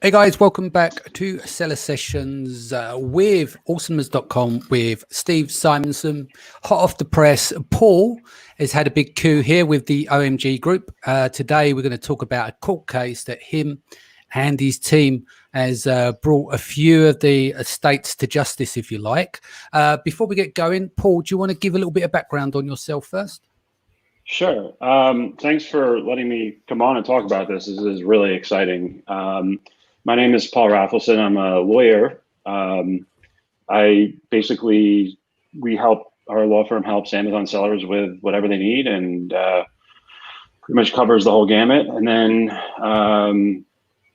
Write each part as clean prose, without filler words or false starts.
Hey guys, welcome back to Seller Sessions with awesomeness.com with Steve Simonson. Hot off the press, Paul has had a big coup here with the OMG group. Today we're going to talk about a court case that him and his team has brought a few of the estates to justice, if you like. Before we get going, Paul, do you want to give a little bit of background on yourself first? Sure. Thanks for letting me come on and talk about this. This is really exciting. My name is Paul Raffleson. I'm a lawyer. Our law firm helps Amazon sellers with whatever they need and pretty much covers the whole gamut. And then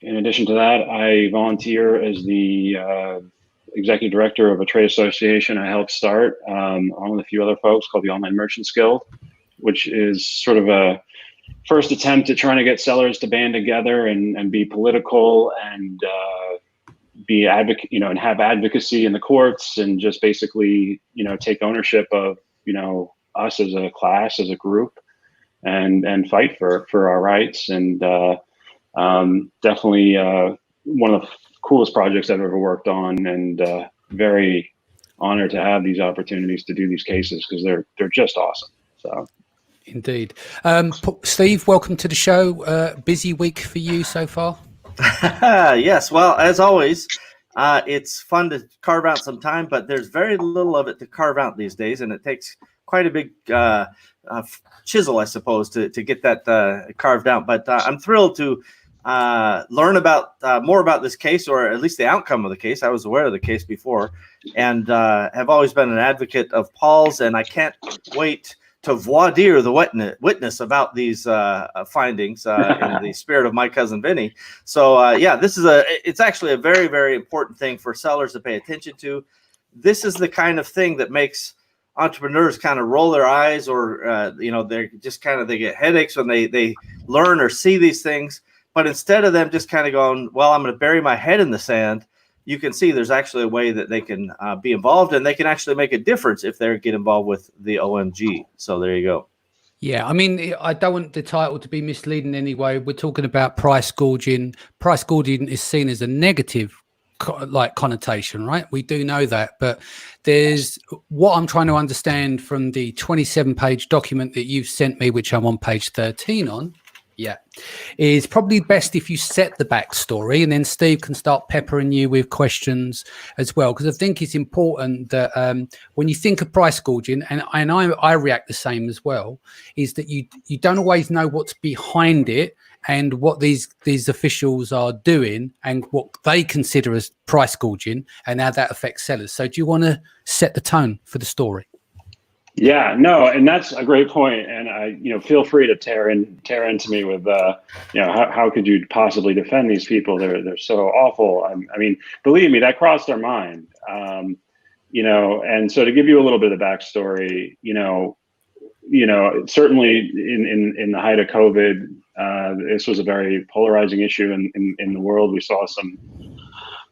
in addition to that, I volunteer as the executive director of a trade association I helped start along with a few other folks called the Online Merchants Guild, which is sort of a first attempt at trying to get sellers to band together and be political and be advocate, and have advocacy in the courts and just basically, take ownership of, us as a class, as a group, and fight for our rights. And definitely one of the coolest projects I've ever worked on, and very honored to have these opportunities to do these cases because they're just awesome. So. Indeed. Steve, welcome to the show. Busy week for you so far? Yes. Well, as always, it's fun to carve out some time, but there's very little of it to carve out these days, and it takes quite a big chisel, I suppose, to get that carved out. But I'm thrilled to learn about more about this case, or at least the outcome of the case. I was aware of the case before, and have always been an advocate of Paul's, and I can't wait to voir dire the witness about these findings in the spirit of my cousin Vinny. So yeah, it's actually a very, very important thing for sellers to pay attention to. This is the kind of thing that makes entrepreneurs kind of roll their eyes, or they're just they get headaches when they learn or see these things. But instead of them just kind of going, well, I'm going to bury my head in the sand, you can see there's actually a way that they can be involved, and they can actually make a difference if they get involved with the OMG. So there you go. Yeah, I mean, I don't want the title to be misleading anyway. We're talking about price gouging. Price gouging is seen as a negative connotation, right? We do know that, but there's what I'm trying to understand from the 27-page document that you've sent me, which I'm on page 13 on. Yeah, is probably best if you set the backstory, and then Steve can start peppering you with questions as well, because I think it's important that when you think of price gouging, and I react the same as well, is that you don't always know what's behind it and what these officials are doing and what they consider as price gouging and how that affects sellers. So do you want to set the tone for the story? Yeah, no, and that's a great point. And I, feel free to tear into me with, how could you possibly defend these people? They're so awful. I mean, believe me, that crossed our mind. And so to give you a little bit of the backstory, certainly in the height of COVID, this was a very polarizing issue in the world. We saw some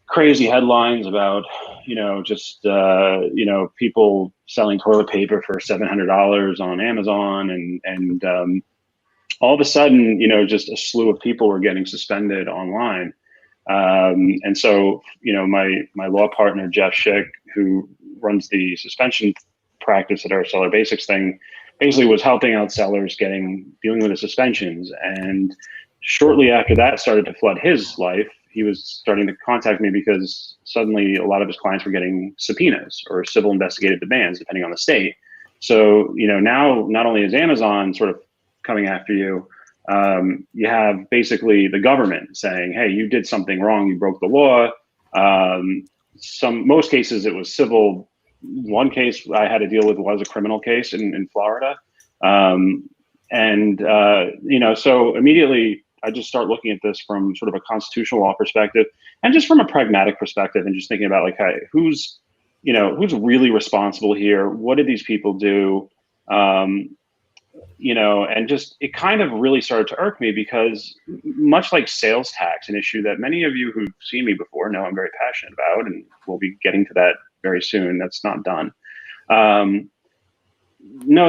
crazy headlines about, people selling toilet paper for $700 on Amazon, and all of a sudden, just a slew of people were getting suspended online. And so, my law partner, Jeff Schick, who runs the suspension practice at our Seller Basics thing, basically was helping out sellers dealing with the suspensions. And shortly after that started to flood his life, he was starting to contact me because suddenly a lot of his clients were getting subpoenas or civil investigative demands, depending on the state. So, now not only is Amazon sort of coming after you, you have basically the government saying, hey, you did something wrong, you broke the law. Most cases it was civil. One case I had to deal with was a criminal case in Florida. So immediately I just start looking at this from sort of a constitutional law perspective and just from a pragmatic perspective, and just thinking about hey, who's really responsible here? What did these people do? And just, it kind of really started to irk me because much like sales tax, an issue that many of you who've seen me before know I'm very passionate about, and we'll be getting to that very soon. That's not done. Know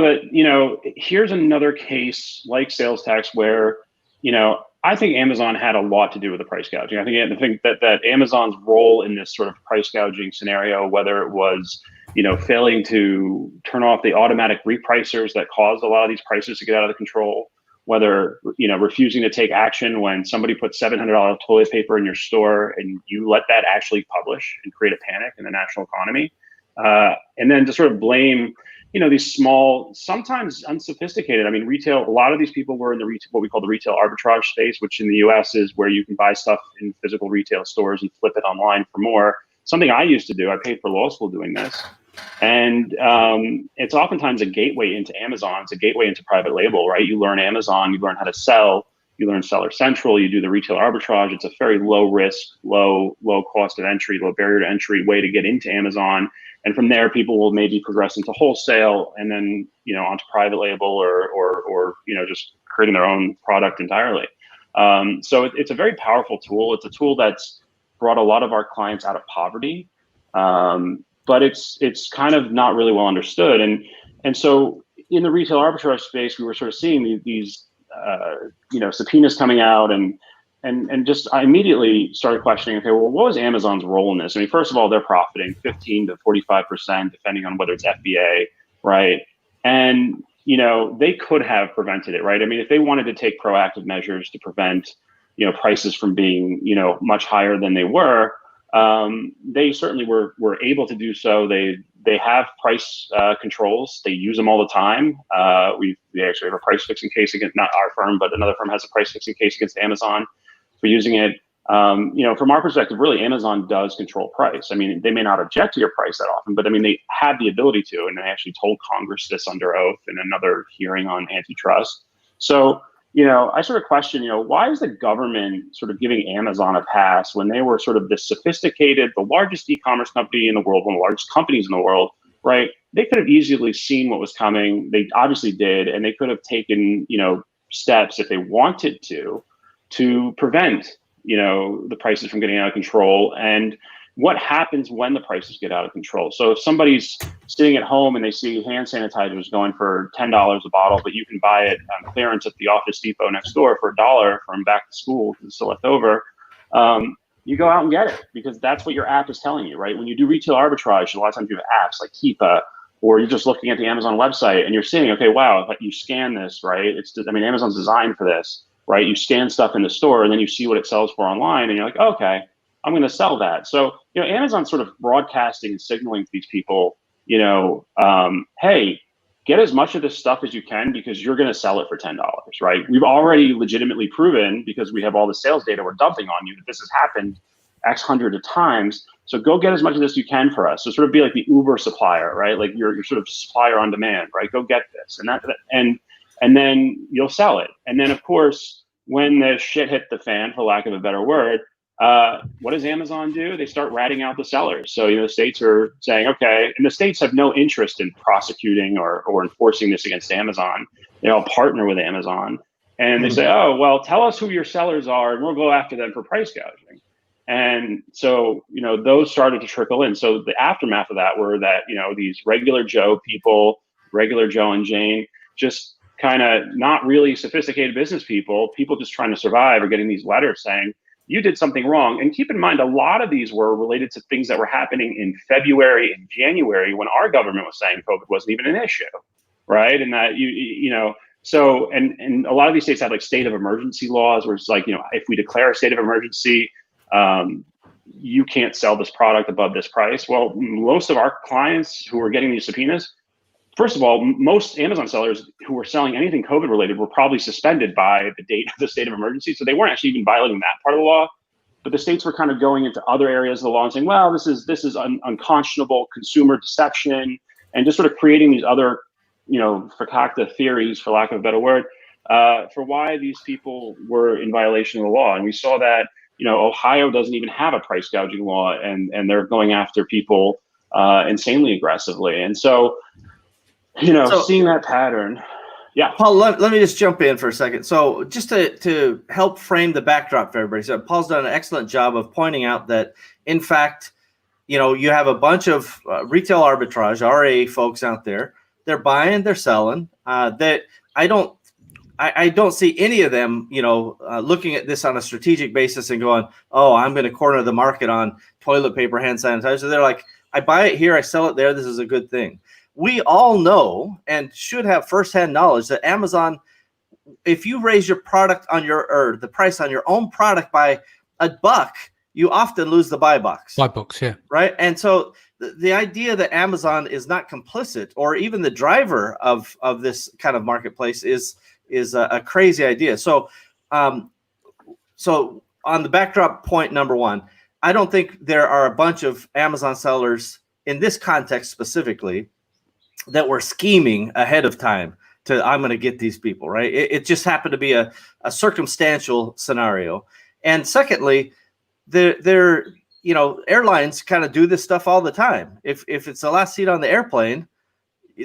that, here's another case like sales tax where, I think Amazon had a lot to do with the price gouging. I think that Amazon's role in this sort of price gouging scenario, whether it was, failing to turn off the automatic repricers that caused a lot of these prices to get out of control, whether, refusing to take action when somebody put $700 toilet paper in your store and you let that actually publish and create a panic in the national economy. And then to sort of blame, these small, sometimes unsophisticated. I mean, retail, a lot of these people were in the what we call the retail arbitrage space, which in the US is where you can buy stuff in physical retail stores and flip it online for more. Something I used to do. I paid for law school doing this. And it's oftentimes a gateway into Amazon. It's a gateway into private label, right? You learn Amazon, you learn how to sell, you learn Seller Central, you do the retail arbitrage. It's a very low risk, low cost of entry, low barrier to entry way to get into Amazon. And from there, people will maybe progress into wholesale and then, onto private label or just creating their own product entirely. So it's a very powerful tool. It's a tool that's brought a lot of our clients out of poverty. But it's kind of not really well understood. And so in the retail arbitrage space, we were sort of seeing these subpoenas coming out and just I immediately started questioning, okay, well, what was Amazon's role in this? I mean, first of all, they're profiting 15 to 45%, depending on whether it's FBA, right? And, they could have prevented it, right? I mean, if they wanted to take proactive measures to prevent, prices from being, much higher than they were, they certainly were able to do so. They have price controls. They use them all the time. We actually have a price fixing case against, not our firm, but another firm has a price fixing case against Amazon for using it. From our perspective, really, Amazon does control price. I mean, they may not object to your price that often, but I mean, they have the ability to, and they actually told Congress this under oath in another hearing on antitrust. So, I sort of question, why is the government sort of giving Amazon a pass when they were sort of this sophisticated, the largest e-commerce company in the world, one of the largest companies in the world, right? They could have easily seen what was coming. They obviously did, and they could have taken, steps if they wanted to prevent, the prices from getting out of control. And what happens when the prices get out of control? So if somebody's sitting at home and they see hand sanitizers going for $10 a bottle, but you can buy it on clearance at the Office Depot next door for $1 from back to school because it's still left over, you go out and get it because that's what your app is telling you, right? When you do retail arbitrage, a lot of times you have apps like Keepa, or you're just looking at the Amazon website and you're seeing, okay, wow, if you scan this, right? Amazon's designed for this, right? You scan stuff in the store and then you see what it sells for online and you're like, okay, I'm going to sell that. So, Amazon's sort of broadcasting and signaling to these people, hey, get as much of this stuff as you can because you're going to sell it for $10, right? We've already legitimately proven, because we have all the sales data we're dumping on you, that this has happened X hundred of times. So go get as much of this you can for us. So sort of be like the Uber supplier, right? Like you're sort of supplier on demand, right? Go get this and then you'll sell it. And then of course, when the shit hit the fan, for lack of a better word, what does Amazon do? They start ratting out the sellers. So, the states are saying, okay, and the states have no interest in prosecuting or enforcing this against Amazon. They all partner with Amazon and they say, oh, well, tell us who your sellers are and we'll go after them for price gouging. And so, those started to trickle in. So the aftermath of that were that, these regular Joe people, regular Joe and Jane, just kind of not really sophisticated business people just trying to survive, are getting these letters saying, you did something wrong. And keep in mind, a lot of these were related to things that were happening in February and January when our government was saying COVID wasn't even an issue, right? And that, so, and a lot of these states have like state of emergency laws where it's like, if we declare a state of emergency, you can't sell this product above this price. Well, most of our clients who were getting these subpoenas, first of all, most Amazon sellers who were selling anything COVID related were probably suspended by the date of the state of emergency. So they weren't actually even violating that part of the law, but the states were kind of going into other areas of the law and saying, well, this is unconscionable consumer deception, and just sort of creating these other, fakakta theories, for lack of a better word, for why these people were in violation of the law. And we saw that, Ohio doesn't even have a price gouging law, and they're going after people insanely aggressively. And so, seeing that pattern. Yeah. Paul, let me just jump in for a second. So just to help frame the backdrop for everybody. So Paul's done an excellent job of pointing out that, in fact, you have a bunch of retail arbitrage, RA folks out there. They're buying, they're selling. I I don't see any of them, looking at this on a strategic basis and going, oh, I'm going to corner the market on toilet paper, hand sanitizer. They're like, I buy it here, I sell it there. This is a good thing. We all know and should have firsthand knowledge that Amazon, if you raise your product or the price on your own product by $1, you often lose the buy box. Buy box, yeah. Right. And so the idea that Amazon is not complicit or even the driver of this kind of marketplace is a crazy idea. So on the backdrop point number one, I don't think there are a bunch of Amazon sellers in this context specifically that were scheming ahead of time I'm going to get these people, right? It just happened to be a circumstantial scenario. And secondly, airlines kind of do this stuff all the time. If it's the last seat on the airplane,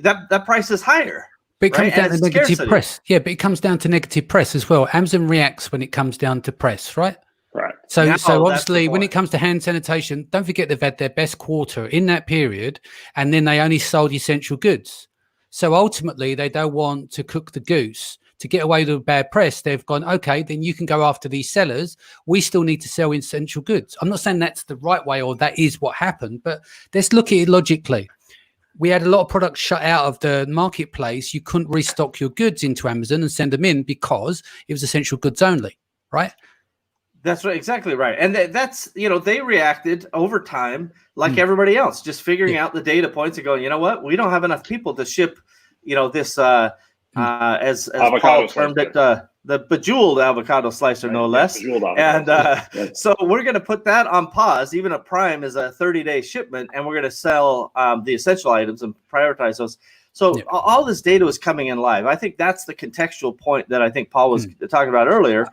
that price is higher. But it comes down to negative scarcity. press. Yeah, but it comes down to negative press as well. Amazon reacts when it comes down to press, right? Right. So That's obviously the when point. it comes to hand sanitation, don't forget they've had their best quarter in that period, and then they only sold essential goods. So ultimately they don't want to cook the goose. To get away with a bad press, they've gone, okay, then you can go after these sellers. We still need to sell essential goods. I'm not saying that's the right way or that is what happened, but let's look at it logically. We had a lot of products shut out of the marketplace. You couldn't restock your goods into Amazon and send them in because it was essential goods only, right? That's right, exactly right. And that's, they reacted over time like everybody else, just figuring out the data points and going, you know what, we don't have enough people to ship, this, as Paul termed it, the bejeweled avocado slicer, no less. And so we're going to put that on pause. Even a Prime is a 30-day shipment, and we're going to sell the essential items and prioritize those. So all this data was coming in live. I think that's the contextual point that I think Paul was talking about earlier.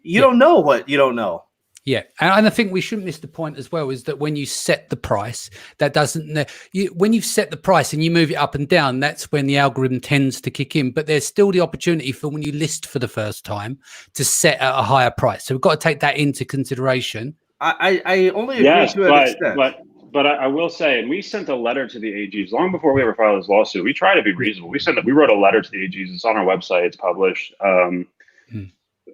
You don't know what you don't know. Yeah, and I think we shouldn't miss the point as well, is that when you set the price, that doesn't, when you've set the price and you move it up and down, that's when the algorithm tends to kick in. But there's still the opportunity for when you list for the first time to set at a higher price. So we've got to take that into consideration. I only agree to an extent. But I will say, and we sent a letter to the AGs long before we ever filed this lawsuit. We try to be reasonable. We wrote a letter to the AGs. It's on our website. It's published.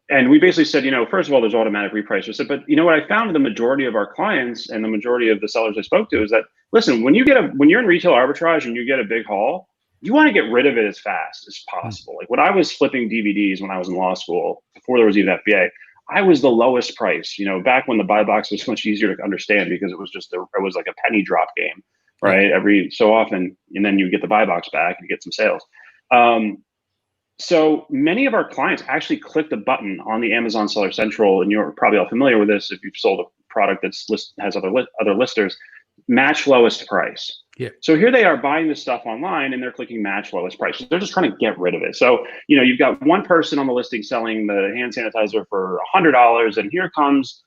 And we basically said, first of all, there's automatic reprice. We said, but what I found with the majority of our clients and the majority of the sellers I spoke to is that, listen, when you're in retail arbitrage and you get a big haul, you want to get rid of it as fast as possible. Like when I was flipping DVDs when I was in law school, before there was even FBA, I was the lowest price, back when the buy box was much easier to understand because it was like a penny drop game, right? Every so often, and then you get the buy box back and you get some sales. So many of our clients actually clicked a button on the Amazon Seller Central, and you're probably all familiar with this if you've sold a product has other listers, match lowest price. Yeah. So here they are buying this stuff online and they're clicking match lowest price. So they're just trying to get rid of it. So, you've got one person on the listing selling the hand sanitizer for $100, and here comes,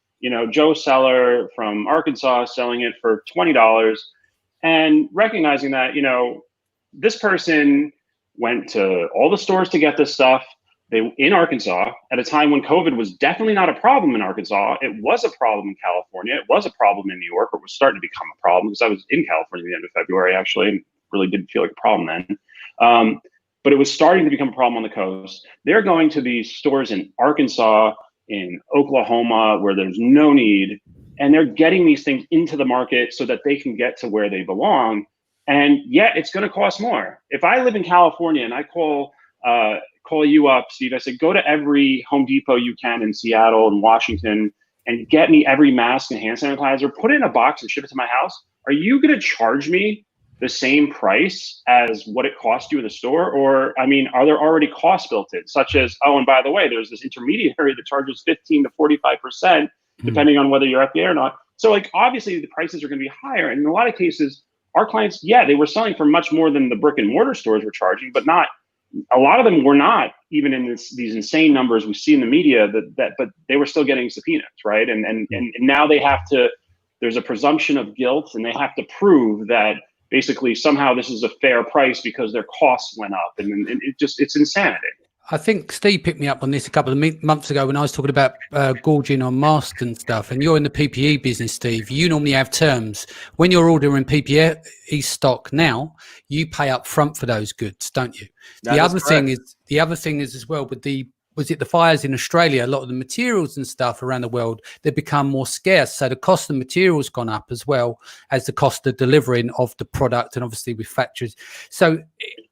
Joe Seller from Arkansas selling it for $20, and recognizing that, this person went to all the stores to get this stuff. In Arkansas at a time when COVID was definitely not a problem in Arkansas. It was a problem in California. It was a problem in New York, or was starting to become a problem because I was in California at the end of February, actually, and really didn't feel like a problem then. But it was starting to become a problem on the coast. They're going to these stores in Arkansas, in Oklahoma, where there's no need, and they're getting these things into the market so that they can get to where they belong. And yet it's going to cost more. If I live in California and I call you up, Steve, I said, go to every Home Depot you can in Seattle and Washington and get me every mask and hand sanitizer, put it in a box and ship it to my house. Are you going to charge me the same price as what it cost you in the store? Or, are there already costs built in, such as, and by the way, there's this intermediary that charges 15 to 45%, depending on whether you're FBA or not. So obviously the prices are going to be higher. And in a lot of cases, our clients, they were selling for much more than the brick and mortar stores were charging, but a lot of them were not even in these insane numbers we see in the media but they were still getting subpoenas, right? And now there's a presumption of guilt, and they have to prove that basically somehow this is a fair price because their costs went up, and it's insanity. I think Steve picked me up on this a couple of months ago when I was talking about gorging on masks and stuff. And you're in the PPE business, Steve. You normally have terms. When you're ordering PPE stock now, you pay up front for those goods, don't you? The other thing is as well with the fires in Australia, a lot of the materials and stuff around the world, they become more scarce. So the cost of materials gone up as well as the cost of delivering of the product, and obviously with factories. So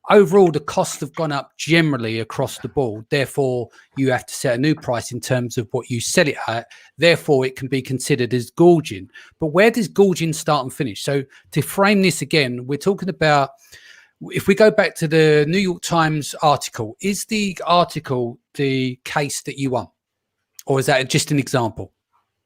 overall, the costs have gone up generally across the board. Therefore, you have to set a new price in terms of what you sell it at. Therefore, it can be considered as gorging. But where does gorging start and finish? So to frame this again, we're talking about, if we go back to the New York Times article, is the article the case that you won? Or is that just an example?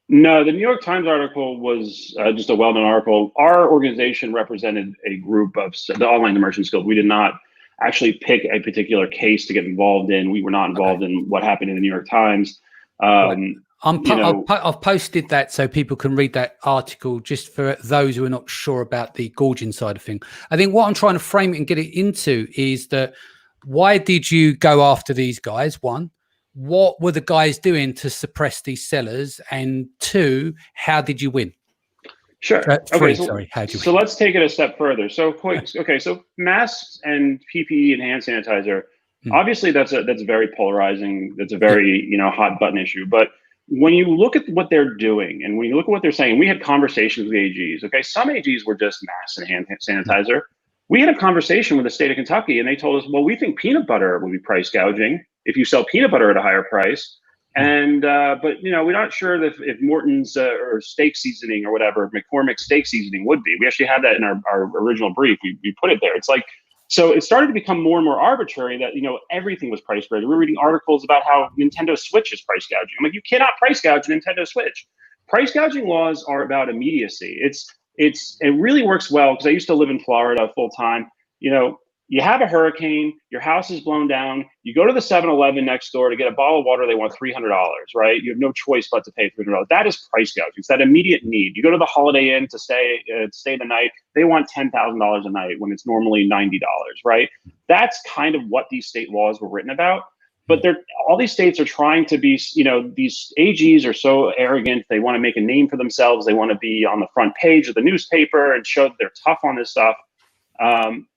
No, the New York Times article was just a well-known article. Our organization represented a group of the Online Immersion Guild. We did not actually pick a particular case to get involved in. We were not involved in what happened in the New York Times. Right. I've posted that so people can read that article, just for those who are not sure about the gorging side of things. I think what I'm trying to frame it and get it into is that, why did you go after these guys? One, what were the guys doing to suppress these sellers? And two, how did you win? Sure. Three, okay, sorry. How did you so win? let's take it a step further. So so masks and PPE and hand sanitizer, obviously that's very polarizing. That's a very hot button issue. But when you look at what they're doing and when you look at what they're saying, we had conversations with AGs. Okay, some AGs were just masks and hand sanitizer. We had a conversation with the state of Kentucky, and they told us, well, we think peanut butter will be price gouging if you sell peanut butter at a higher price. And but we're not sure if Morton's or steak seasoning or whatever, McCormick's steak seasoning would be. We actually had that in our original brief. We put it there. It's like, so it started to become more and more arbitrary that everything was price gouging. We were reading articles about how Nintendo Switch is price gouging. I'm like, you cannot price gouge a Nintendo Switch. Price gouging laws are about immediacy. It really works well because I used to live in Florida full time. You have a hurricane, your house is blown down, you go to the 7-Eleven next door to get a bottle of water, they want $300, right? You have no choice but to pay $300. That is price gouging. It's that immediate need. You go to the Holiday Inn to stay the night, they want $10,000 a night when it's normally $90, right? That's kind of what these state laws were written about. But all these states are trying to be, these AGs are so arrogant. They want to make a name for themselves. They want to be on the front page of the newspaper and show that they're tough on this stuff.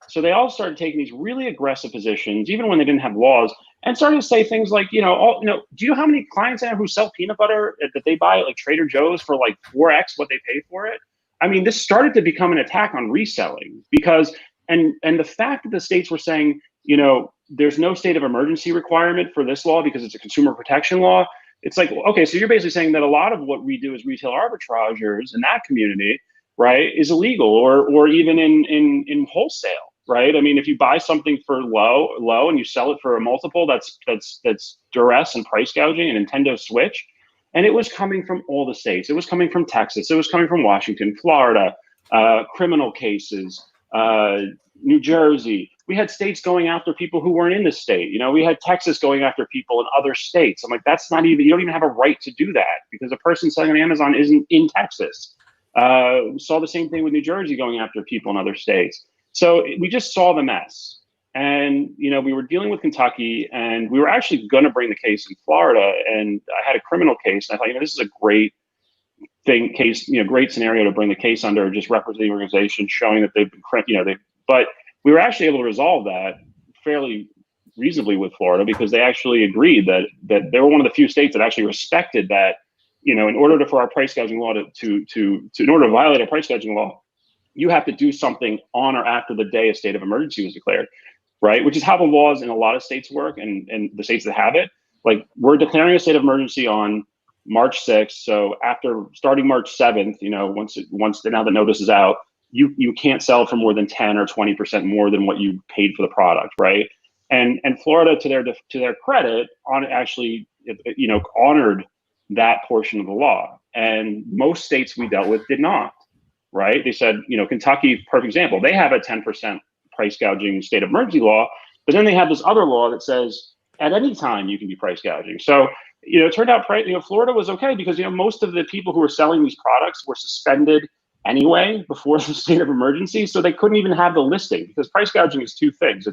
So they all started taking these really aggressive positions, even when they didn't have laws, and started to say things like, do you know how many clients I have who sell peanut butter that they buy at like Trader Joe's for like 4x what they pay for it? I mean, this started to become an attack on reselling because, and the fact that the states were saying, there's no state of emergency requirement for this law because it's a consumer protection law. It's like, okay, so you're basically saying that a lot of what we do as retail arbitrageurs in that community, right, is illegal or even in wholesale, right? I mean, if you buy something for low and you sell it for a multiple, that's duress and price gouging, a Nintendo Switch. And it was coming from all the states. It was coming from Texas. It was coming from Washington, Florida, criminal cases, New Jersey. We had states going after people who weren't in the state. We had Texas going after people in other states. I'm like, you don't even have a right to do that because a person selling on Amazon isn't in Texas. Saw the same thing with New Jersey going after people in other states. So we just saw the mess. And, we were dealing with Kentucky and we were actually going to bring the case in Florida. And I had a criminal case. And I thought, this is a great great scenario to bring the case under, just representing the organization, showing that they've been, but we were actually able to resolve that fairly reasonably with Florida because they actually agreed that they were one of the few states that actually respected that, in order for our price gouging law in order to violate a price gouging law, you have to do something on or after the day a state of emergency was declared, right? Which is how the laws in a lot of states work, and the states that have it, like we're declaring a state of emergency on March 6th. So after starting March 7th, once now the notice is out, you can't sell for more than 10 or 20% more than what you paid for the product, right? And Florida, to their credit, actually honored that portion of the law, and most states we dealt with did not, right? They said, Kentucky, perfect example, they have a 10% price gouging state of emergency law, but then they have this other law that says at any time you can be price gouging. So it turned out Florida was okay because most of the people who were selling these products were suspended anyway before the state of emergency, so they couldn't even have the listing because price gouging is two things.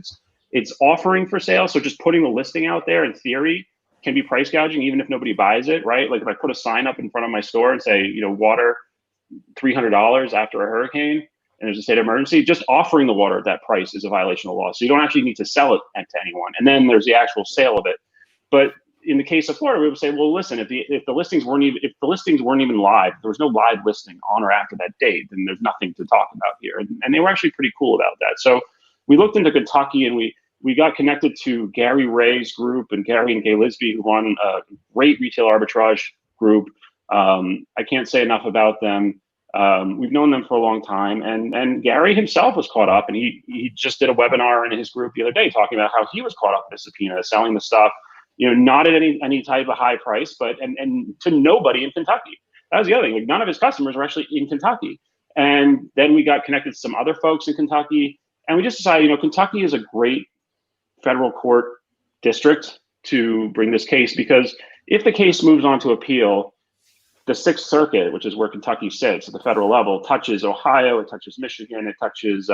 it's offering for sale. So just putting the listing out there in theory can be price gouging, even if nobody buys it, right? Like if I put a sign up in front of my store and say, you know, water $300 after a hurricane and there's a state of emergency, just offering the water at that price is a violation of law. So you don't actually need to sell it to anyone. And then there's the actual sale of it. But in the case of Florida, we would say, well, listen, if the listings weren't even live, there was no live listing on or after that date, then there's nothing to talk about here. And they were actually pretty cool about that. So we looked into Kentucky, and we got connected to Gary Ray's group and Gary and Gay Lisby, who run a great retail arbitrage group. I can't say enough about them. We've known them for a long time, and Gary himself was caught up, and he just did a webinar in his group the other day talking about how he was caught up in a subpoena, selling the stuff, you know, not at any type of high price, but and to nobody in Kentucky. That was the other thing. Like, none of his customers were actually in Kentucky. And then we got connected to some other folks in Kentucky, and we just decided, you know, Kentucky is a great federal court district to bring this case, because if the case moves on to appeal, the Sixth Circuit, which is where Kentucky sits at the federal level, touches Ohio, it touches Michigan, it touches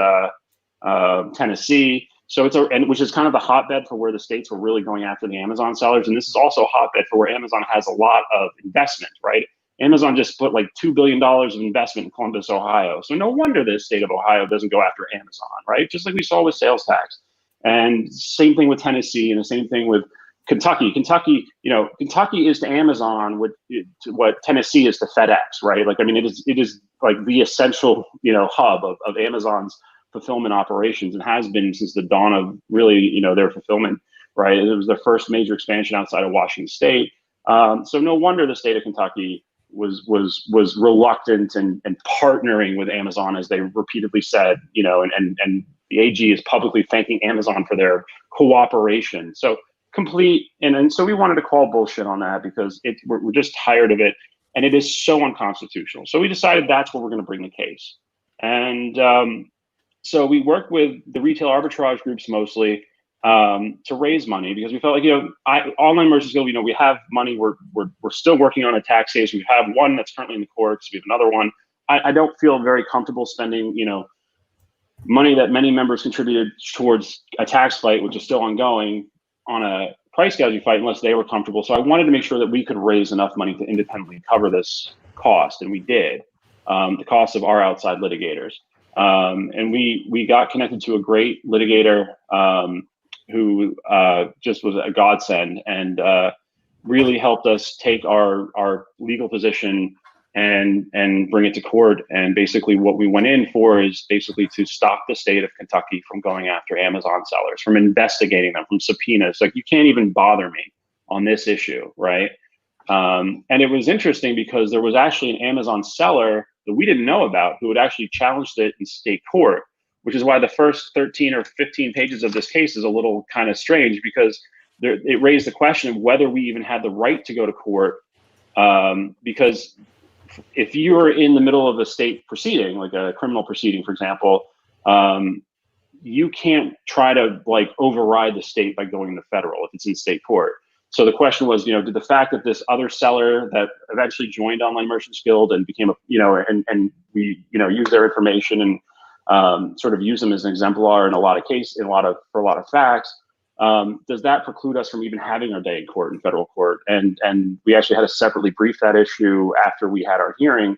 Tennessee. So which is kind of the hotbed for where the states were really going after the Amazon sellers. And this is also a hotbed for where Amazon has a lot of investment, right? Amazon just put like $2 billion of investment in Columbus, Ohio. So no wonder the state of Ohio doesn't go after Amazon, right? Just like we saw with sales tax. And same thing with Tennessee, and the same thing with Kentucky. Kentucky is to Amazon what Tennessee is to FedEx, right? Like, I mean, it is like the essential, you know, hub of Amazon's fulfillment operations, and has been since the dawn of really, you know, their fulfillment, right? It was their first major expansion outside of Washington State. So no wonder the state of Kentucky was reluctant and partnering with Amazon, as they repeatedly said, you know, and the AG is publicly thanking Amazon for their cooperation. So complete, and so we wanted to call bullshit on that, because we're just tired of it, and it is so unconstitutional. So we decided that's where we're going to bring the case. And so we worked with the retail arbitrage groups mostly to raise money, because we felt like, you know, Online Merchants Guild, you know, we have money. We're still working on a tax case. We have one that's currently in the courts. We have another one. I don't feel very comfortable spending, you know, money that many members contributed towards a tax fight, which is still ongoing, on a price gouging fight, unless they were comfortable. So I wanted to make sure that we could raise enough money to independently cover this cost, and we did, the cost of our outside litigators. And we got connected to a great litigator who just was a godsend, and really helped us take our legal position and bring it to court. And basically what we went in for is basically to stop the state of Kentucky from going after Amazon sellers, from investigating them, from subpoenas. Like, you can't even bother me on this issue, right? And it was interesting because there was actually an Amazon seller that we didn't know about who had actually challenged it in state court, which is why the first 13 or 15 pages of this case is a little kind of strange, because it raised the question of whether we even had the right to go to court, because if you're in the middle of a state proceeding, like a criminal proceeding, for example, you can't try to like override the state by going to federal if it's in state court. So the question was, you know, did the fact that this other seller that eventually joined Online Merchants Guild and became a, you know, and we, you know, use their information and sort of use them as an exemplar in a lot of cases, for a lot of facts, does that preclude us from even having our day in court, in federal court? And we actually had to separately brief that issue after we had our hearing,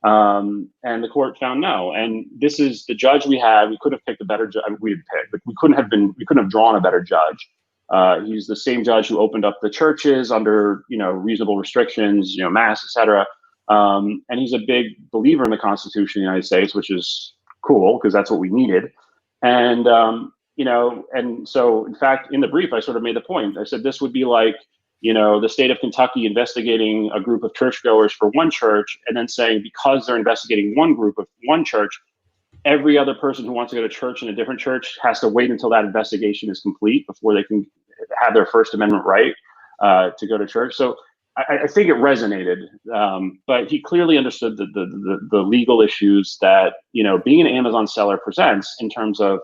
and the court found no. And this is the judge we had. We could have picked a better judge. We didn't pick, but we couldn't have drawn a better judge. He's the same judge who opened up the churches under, you know, reasonable restrictions, you know, mass, etc. And he's a big believer in the Constitution of the United States, which is cool because that's what we needed. And you know, and so in fact, in the brief, I sort of made the point. I said this would be like, you know, the state of Kentucky investigating a group of churchgoers for one church, and then saying because they're investigating one group of one church, every other person who wants to go to church in a different church has to wait until that investigation is complete before they can have their First Amendment right to go to church. So I think it resonated, but he clearly understood the legal issues that, you know, being an Amazon seller presents, in terms of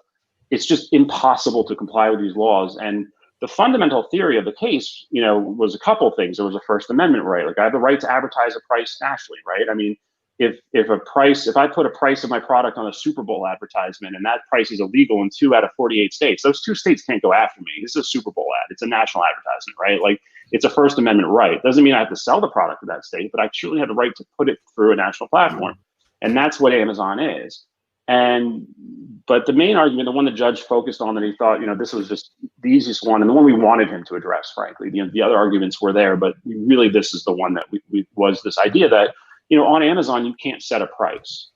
it's just impossible to comply with these laws. And the fundamental theory of the case, you know, was a couple things. There was a First Amendment right, like I have the right to advertise a price nationally, right? I mean, if I put a price of my product on a Super Bowl advertisement and that price is illegal in 2 out of 48 states, those 2 states can't go after me. This is a Super Bowl ad. It's a national advertisement, right? Like, it's a First Amendment right. Doesn't mean I have to sell the product to that state, but I truly have the right to put it through a national platform. And that's what Amazon is. But the main argument, the one the judge focused on, that he thought, this was just the easiest one, and the one we wanted him to address, frankly. The other arguments were there, but really this is the one that was this idea that, on Amazon, you can't set a price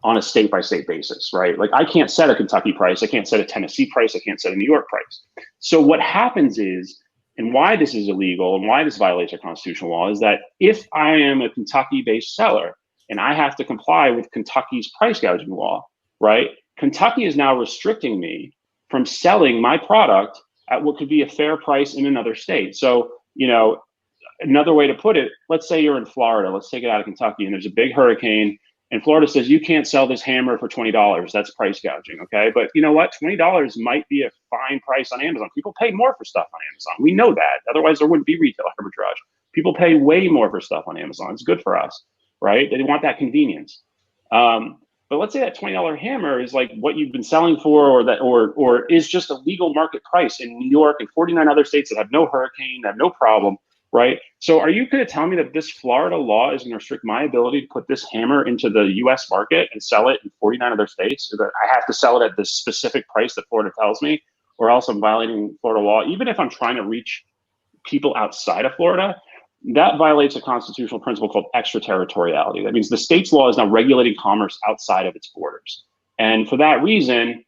on a state-by-state basis, right? Like, I can't set a Kentucky price, I can't set a Tennessee price, I can't set a New York price. So what happens is, and why this is illegal and why this violates our constitutional law, is that if I am a Kentucky-based seller and I have to comply with Kentucky's price gouging law, right? Kentucky is now restricting me from selling my product at what could be a fair price in another state. So, another way to put it, let's say you're in Florida, let's take it out of Kentucky, and there's a big hurricane, and Florida says, you can't sell this hammer for $20. That's price gouging, okay? But you know what? $20 might be a fine price on Amazon. People pay more for stuff on Amazon. We know that. Otherwise, there wouldn't be retail arbitrage. People pay way more for stuff on Amazon. It's good for us, right? They want that convenience. But let's say that $20 hammer is like what you've been selling for, or is just a legal market price in New York and 49 other states that have no hurricane, have no problem, right? So are you going to tell me that this Florida law is going to restrict my ability to put this hammer into the US market and sell it in 49 other states? Or that I have to sell it at this specific price that Florida tells me, or else I'm violating Florida law? Even if I'm trying to reach people outside of Florida, that violates a constitutional principle called extraterritoriality. That means the state's law is now regulating commerce outside of its borders. And for that reason,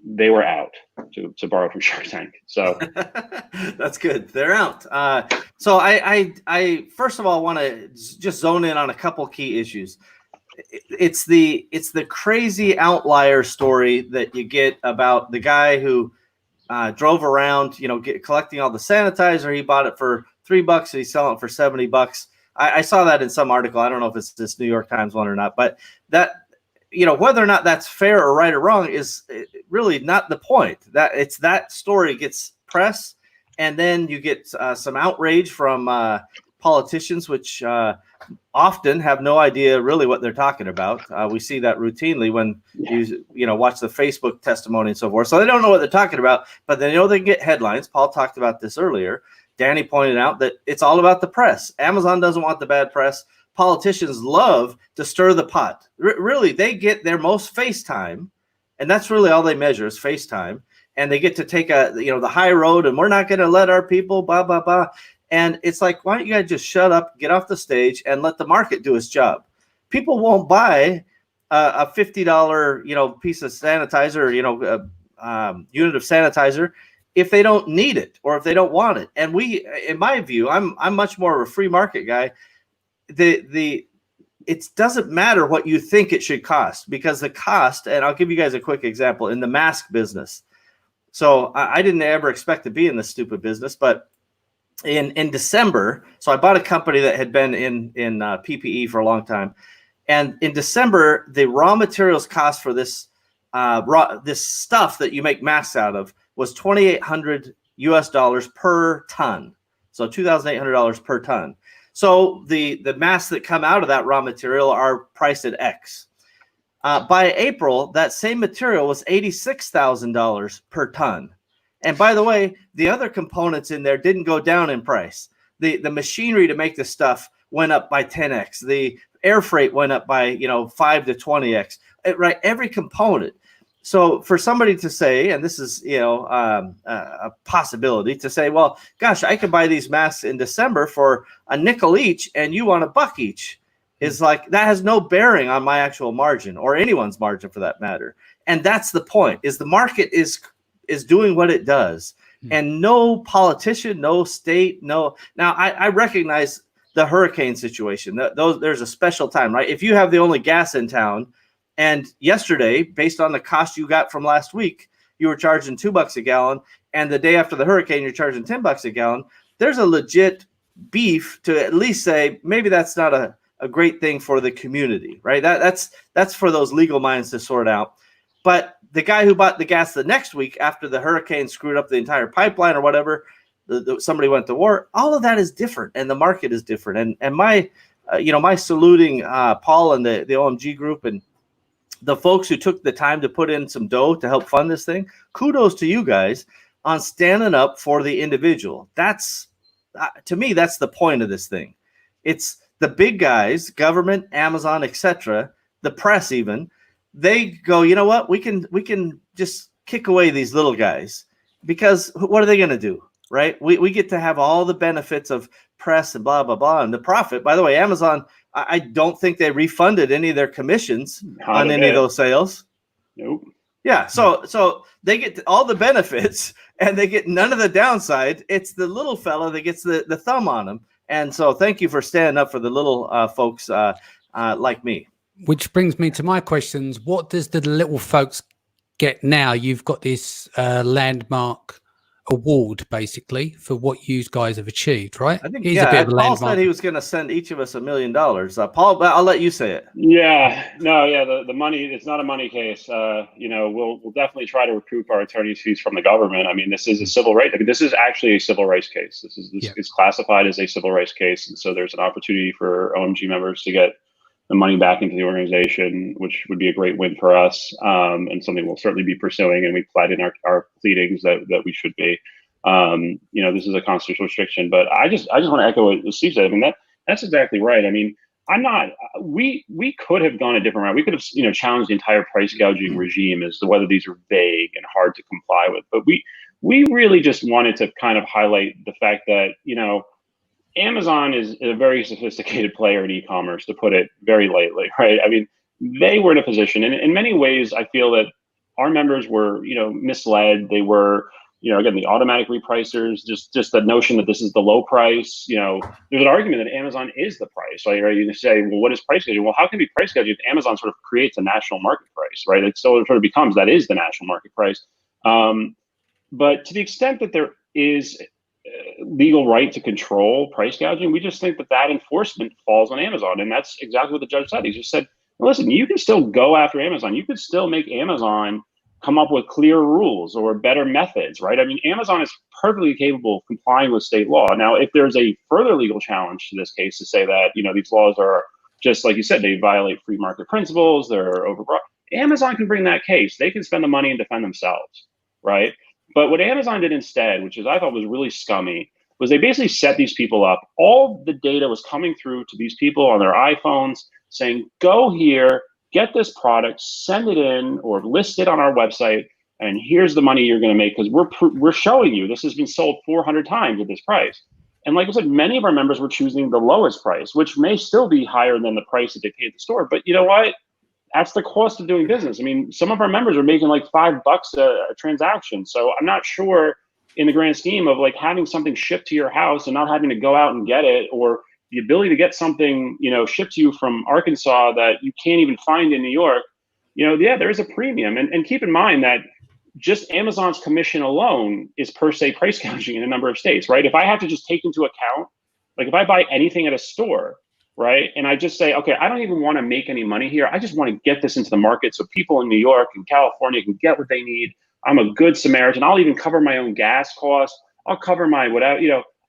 they were out, to borrow from Shark Tank. So that's good. They're out. So I first of all want to just zone in on a couple key issues. It's the crazy outlier story that you get about the guy who drove around, collecting all the sanitizer. He bought it for $3 and he's selling it for $70. I saw that in some article. I don't know if it's this New York Times one or not, but that, whether or not that's fair or right or wrong is really not the point. That story gets press, and then you get some outrage from politicians, which often have no idea really what they're talking about. We see that routinely when you watch the Facebook testimony and so forth. So they don't know what they're talking about, but they know they can get headlines. Paul talked about this earlier. Danny pointed out that it's all about the press. Amazon doesn't want the bad press. Politicians love to stir the pot. Really, they get their most face time, and that's really all they measure is face time. And they get to take the high road, and we're not going to let our people, blah, blah, blah. And it's like, why don't you guys just shut up, get off the stage, and let the market do its job? People won't buy a $50, piece of sanitizer, unit of sanitizer if they don't need it or if they don't want it. And in my view, I'm much more of a free market guy. It doesn't matter what you think it should cost, because the cost, and I'll give you guys a quick example in the mask business. So I didn't ever expect to be in this stupid business, but in December, so I bought a company that had been in PPE for a long time. And in December, the raw materials cost for this stuff that you make masks out of was $2,800 per ton. So $2,800 per ton. So the masks that come out of that raw material are priced at X. By April, that same material was $86,000 per ton. And by the way, the other components in there didn't go down in price. The machinery to make the stuff went up by 10x. The air freight went up by 5 to 20x. Right, every component. So for somebody to say, and this is a possibility to say, well, gosh, I could buy these masks in December for a nickel each, and you want $1 each, is like, that has no bearing on my actual margin or anyone's margin for that matter. And that's the point: is the market is doing what it does, and no politician, no state, no. Now I recognize the hurricane situation. There's a special time, right? If you have the only gas in town, and yesterday, based on the cost you got from last week, you were charging $2 a gallon, and the day after the hurricane, you're charging $10 a gallon. There's a legit beef to at least say maybe that's not a great thing for the community, right? That's for those legal minds to sort out. But the guy who bought the gas the next week after the hurricane screwed up the entire pipeline or whatever, somebody went to war. All of that is different, and the market is different. And my my saluting Paul and the OMG group and the folks who took the time to put in some dough to help fund this thing. Kudos to you guys on standing up for the individual. That's to me, that's the point of this thing. It's the big guys, government, Amazon, etc., the press even, they go, you know what, we can just kick away these little guys, because what are they going to do, right? We get to have all the benefits of press and blah, blah, blah, and the profit. By the way, Amazon, I don't think they refunded any of their commissions on any of those sales. Nope. Yeah, so they get all the benefits and they get none of the downside. It's the little fella that gets the thumb on them. And so thank you for standing up for the little folks like me. Which brings me to my questions. What does the little folks get now? You've got this landmark award, basically, for what you guys have achieved, right? I think, a bit of a Paul landmark. said he was going to send each of us $1 million. Paul, I'll let you say it. Yeah, no, yeah, the money, it's not a money case. We'll definitely try to recoup our attorney's fees from the government. I mean, this is a civil right. I mean, this is actually a civil rights case. This is classified as a civil rights case. And so there's an opportunity for OMG members to get the money back into the organization, which would be a great win for us, and something we'll certainly be pursuing. And we applied in our pleadings that we should be. This is a constitutional restriction, but I just want to echo what Steve said. I mean, that's exactly right. I mean, we could have gone a different route. We could have, challenged the entire price gouging regime as to whether these are vague and hard to comply with. But we really just wanted to kind of highlight the fact that, Amazon is a very sophisticated player in e-commerce, to put it very lightly, right? I mean, they were in a position, and in many ways, I feel that our members were, misled. They were, again, the automatic repricers, just the notion that this is the low price. There's an argument that Amazon is the price, right? You say, well, what is price gouging? Well, how can it be price gouging if Amazon sort of creates a national market price, right? It still sort of becomes that is the national market price. But to the extent that there is legal right to control price gouging, we just think that enforcement falls on Amazon. And that's exactly what the judge said. He just said, listen, you can still go after Amazon. You could still make Amazon come up with clear rules or better methods, right? I mean, Amazon is perfectly capable of complying with state law. Now, if there's a further legal challenge to this case to say that, these laws are just like you said, they violate free market principles, they're overbroad, Amazon can bring that case. They can spend the money and defend themselves, right? But what Amazon did instead, which I thought was really scummy, was they basically set these people up. All the data was coming through to these people on their iPhones saying, go here, get this product, send it in or list it on our website, and here's the money you're going to make because we're showing you this has been sold 400 times at this price. And like I said, many of our members were choosing the lowest price, which may still be higher than the price that they pay at the store. But you know what? That's the cost of doing business. I mean, some of our members are making like $5 a transaction. So I'm not sure in the grand scheme of like having something shipped to your house and not having to go out and get it, or the ability to get something, shipped to you from Arkansas that you can't even find in New York, there is a premium. And keep in mind that just Amazon's commission alone is per se price gouging in a number of states, right? If I have to just take into account, like if I buy anything at a store, right, and I just say, okay, I don't even want to make any money here. I just want to get this into the market so people in New York and California can get what they need. I'm a good Samaritan. I'll even cover my own gas costs. I'll cover my whatever,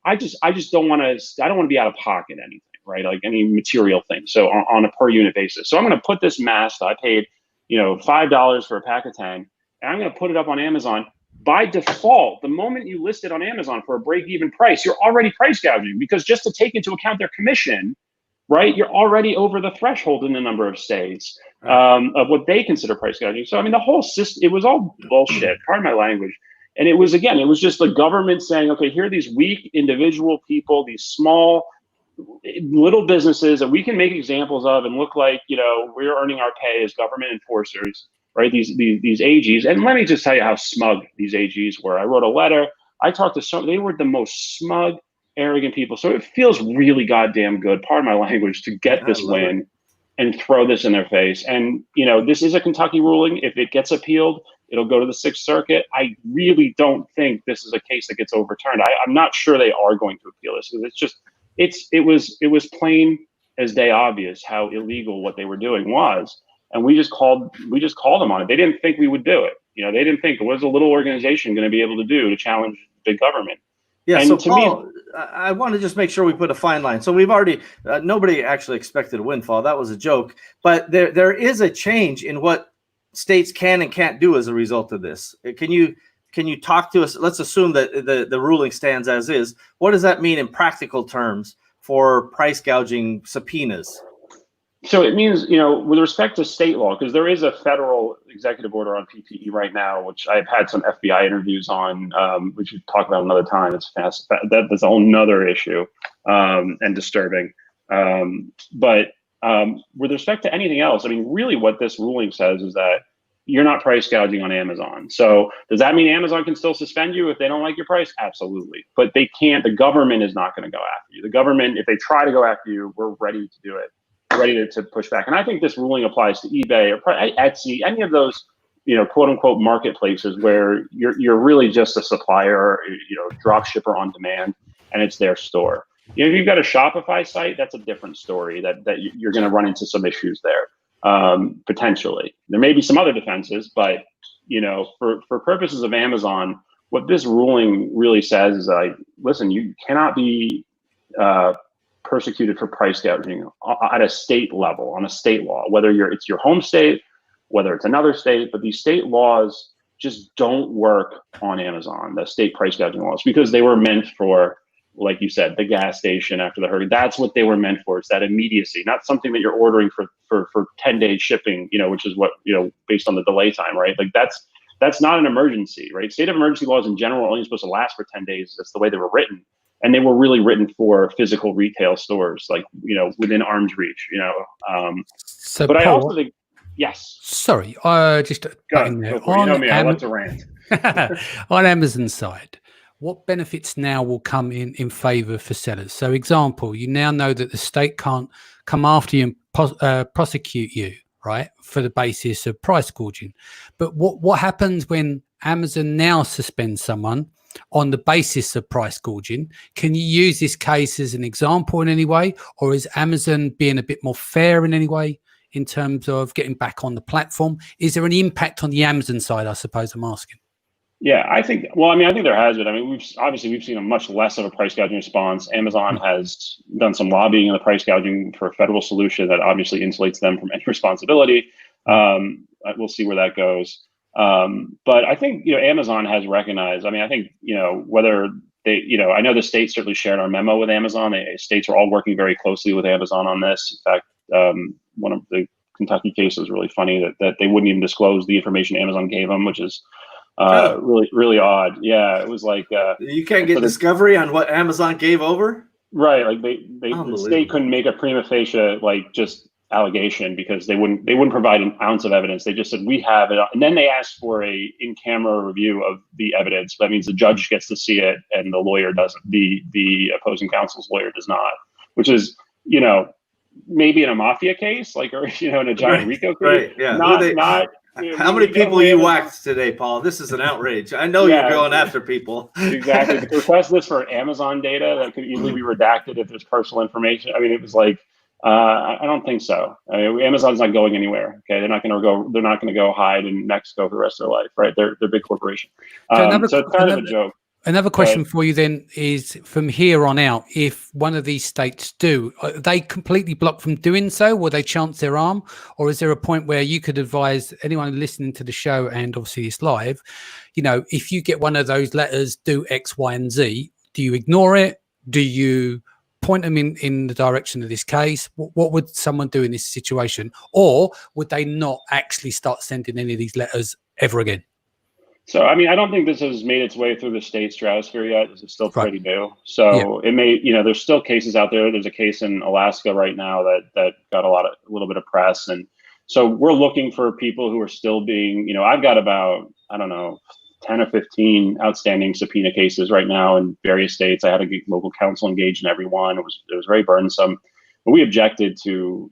I just don't want to be out of pocket anything, right? Like any material thing. So on a per unit basis. So I'm going to put this mask that I paid, $5 for a pack of 10, and I'm going to put it up on Amazon. By default, the moment you list it on Amazon for a break-even price, you're already price gouging, because just to take into account their commission, right, you're already over the threshold in a number of states of what they consider price gouging. So, I mean, the whole system, it was all bullshit, pardon my language. And it was just the government saying, okay, here are these weak individual people, these small little businesses that we can make examples of and look like, we're earning our pay as government enforcers, right? These AGs. And let me just tell you how smug these AGs were. I wrote a letter. I talked to they were the most smug, arrogant people. So it feels really goddamn good, pardon my language, to get this win and throw this in their face. And, this is a Kentucky ruling. If it gets appealed, it'll go to the Sixth Circuit. I really don't think this is a case that gets overturned. I'm not sure they are going to appeal this. It was plain as day obvious how illegal what they were doing was. And we just called them on it. They didn't think we would do it. They didn't think, what is a little organization going to be able to do to challenge big government? Yeah. And So to Paul, I want to just make sure we put a fine line. So we've already, nobody actually expected a windfall. That was a joke, but there is a change in what states can and can't do as a result of this. Can you talk to us? Let's assume that the ruling stands as is. What does that mean in practical terms for price gouging subpoenas? So it means, with respect to state law, because there is a federal executive order on PPE right now, which I've had some FBI interviews on, which we talk about another time. It's fast. That's a whole nother issue, and disturbing. But with respect to anything else, I mean, really what this ruling says is that you're not price gouging on Amazon. So does that mean Amazon can still suspend you if they don't like your price? Absolutely. But they can't. The government is not going to go after you. The government, if they try to go after you, we're ready to do it. Ready to push back. And I think this ruling applies to eBay or Etsy, any of those, quote unquote marketplaces where you're really just a supplier, drop shipper on demand, and it's their store. If you've got a Shopify site, that's a different story that you're going to run into some issues there. Potentially. There may be some other defenses, but for purposes of Amazon, what this ruling really says is listen, you cannot be persecuted for price gouging at a state level, on a state law, whether it's your home state, whether it's another state, but these state laws just don't work on Amazon, the state price gouging laws, because they were meant for, like you said, the gas station after the hurricane. That's what they were meant for. It's that immediacy, not something that you're ordering for 10 days shipping, which is what, based on the delay time, right? Like that's not an emergency, right? State of emergency laws in general are only supposed to last for 10 days. That's the way they were written. And they were really written for physical retail stores, like, within arm's reach, So but Paul, I also think, yes. Sorry, just Go ahead, go for it. You know me, I love to rant. On Amazon's side, what benefits now will come in favor for sellers? So example, you now know that the state can't come after you and prosecute you, right, for the basis of price gouging. But what happens when Amazon now suspends someone on the basis of price gouging? Can you use this case as an example in any way, or is Amazon being a bit more fair in any way in terms of getting back on the platform? Is there any impact on the Amazon side, I suppose I'm asking? Yeah, I think there has been. I mean, we've seen a much less of a price gouging response. Amazon has done some lobbying in the price gouging for a federal solution that obviously insulates them from any responsibility. We'll see where that goes. But I think, Amazon has recognized, I think, whether they, I know the states certainly shared our memo with Amazon. The states are all working very closely with Amazon on this. In fact, one of the Kentucky cases was really funny that they wouldn't even disclose the information Amazon gave them, which is really, really odd. Yeah, it was like you can't get discovery on what Amazon gave over. Right, like the state couldn't make a prima facie just allegation because they wouldn't provide an ounce of evidence. They just said we have it, and then they asked for a in-camera review of the evidence. That means the judge gets to see it and the lawyer doesn't. The opposing counsel's lawyer does not, which is maybe in a mafia case, like, or in a giant RICO case. Right. Yeah. How many people you whacked today, Paul? This is an outrage. I know you're going after people. Exactly. The request list for Amazon data that could easily be redacted if there's personal information. I mean, it was like, I don't think so. I mean, Amazon's not going anywhere. Okay, they're not going to go hide in Mexico for the rest of their life, right? They're a big corporation. So it's kind of a joke. Another question for you then is, from here on out, if one of these states do, are they completely blocked from doing so? Will they chance their arm? Or is there a point where you could advise anyone listening to the show, and obviously it's live, if you get one of those letters, do X, Y, and Z, do you ignore it? Do you point them in the direction of this case? What would someone do in this situation? Or would they not actually start sending any of these letters ever again? So, I mean, I don't think this has made its way through the state stratosphere yet. This is still pretty new. So It may, there's still cases out there. There's a case in Alaska right now that got a little bit of press. And so we're looking for people who are still being, I've got about, 10 or 15 outstanding subpoena cases right now in various states. I had a local counsel engaged in every one. It was very burdensome. But we objected to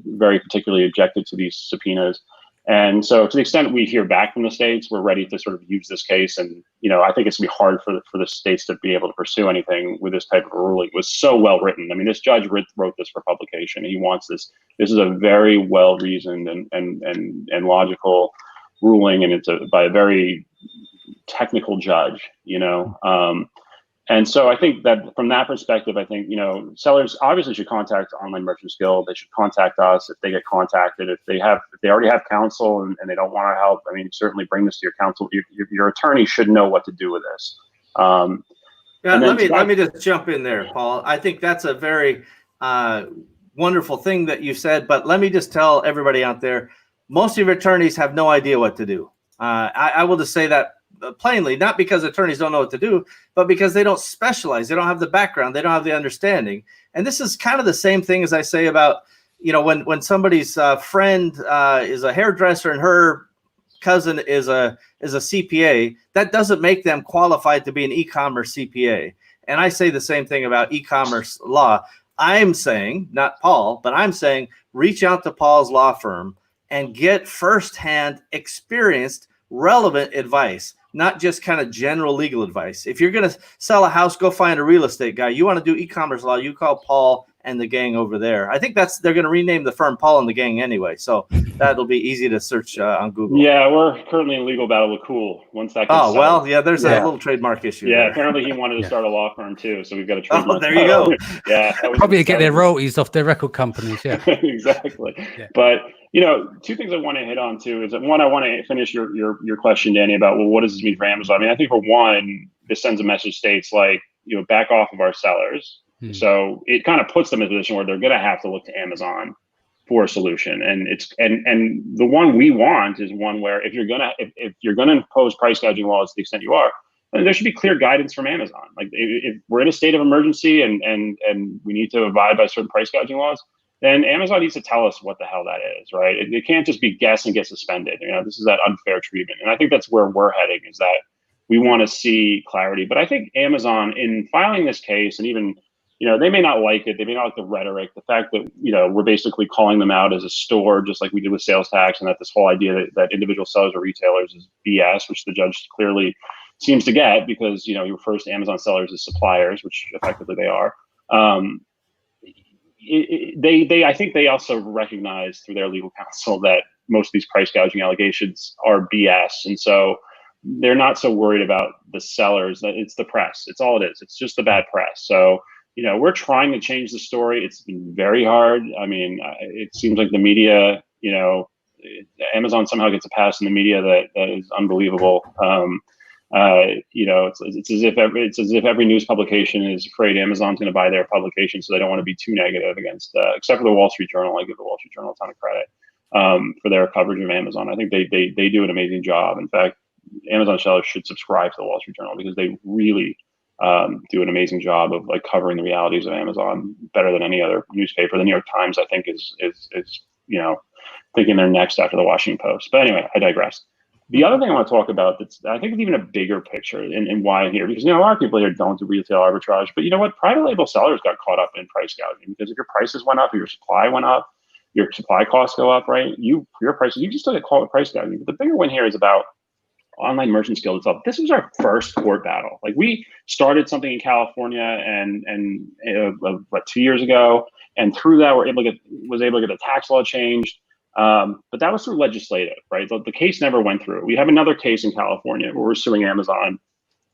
very particularly objected to these subpoenas. And so to the extent we hear back from the states, we're ready to sort of use this case. And, I think it's going to be hard for the states to be able to pursue anything with this type of a ruling. It was so well written. I mean, this judge wrote this for publication. He wants this. This is a very well reasoned and logical ruling. And it's by a very technical judge, And so I think that from that perspective, I think, sellers obviously should contact Online Merchants Guild. They should contact us if they get contacted. If they already have counsel and they don't want our help, I mean, certainly bring this to your counsel. Your attorney should know what to do with this. Let me just jump in there, Paul. I think that's a very wonderful thing that you said, but let me just tell everybody out there, most of your attorneys have no idea what to do. I will just say that plainly, not because attorneys don't know what to do, but because they don't specialize. They don't have the background. They don't have the understanding. And this is kind of the same thing as I say about, when somebody's friend is a hairdresser and her cousin is a CPA, that doesn't make them qualified to be an e-commerce CPA. And I say the same thing about e-commerce law. I'm saying, not Paul, but I'm saying reach out to Paul's law firm and get firsthand experienced, relevant advice, not just kind of general legal advice. If you're going to sell a house, go find a real estate guy. You want to do e-commerce law, you call Paul and the gang over there. I think they're going to rename the firm Paul and the Gang anyway. So that'll be easy to search on Google. Yeah, we're currently in legal battle with Cool. Once that gets settled. Well, yeah, there's a little trademark issue. Yeah, there. Apparently he wanted to start a law firm too, so we've got a trademark. Oh, there you go. Yeah, probably get their royalties off their record companies. Yeah, exactly. Yeah. But two things I want to hit on too is that one, I want to finish your question, Danny, about what does this mean for Amazon? I mean, I think for one, this sends a message states like back off of our sellers. So it kind of puts them in a position where they're going to have to look to Amazon for a solution. And and the one we want is one where if you're gonna impose price gouging laws to the extent you are, then there should be clear guidance from Amazon. Like if we're in a state of emergency and we need to abide by certain price gouging laws, then Amazon needs to tell us what the hell that is, right? It can't just be guess and get suspended. This is that unfair treatment. And I think that's where we're heading, is that we want to see clarity. But I think Amazon, in filing this case, and even they may not like it. They may not like the rhetoric, the fact that, we're basically calling them out as a store, just like we did with sales tax, and that this whole idea that individual sellers or retailers is BS, which the judge clearly seems to get because, he refers to Amazon sellers as suppliers, which effectively they are. I think they also recognize through their legal counsel that most of these price gouging allegations are BS. And so they're not so worried about the sellers. That it's the press. It's all it is. It's just the bad press. So, we're trying to change the story. It's been very hard. I mean, it seems like the media, Amazon somehow gets a pass in the media that is unbelievable. It's as if every news publication is afraid Amazon's going to buy their publication, so they don't want to be too negative against, except for the Wall Street Journal. I give the Wall Street Journal a ton of credit for their coverage of Amazon. I think they do an amazing job. In fact, Amazon sellers should subscribe to the Wall Street Journal because they really do an amazing job of covering the realities of Amazon better than any other newspaper. The New York Times, I think, is thinking they're next after the Washington Post. But anyway, I digress. The other thing I want to talk about that's I think is even a bigger picture and why I'm here, because a lot of people here don't do retail arbitrage, but you know what? Private label sellers got caught up in price gouging because if your prices went up, or your supply went up, your supply costs go up, right? Your prices, you just still get caught with price gouging. But the bigger one here is about Online Merchants Guild itself. This was our first court battle. We started something in California and 2 years ago, and through that was able to get the tax law changed. But that was through legislative, right? The case never went through. We have another case in California where we're suing Amazon,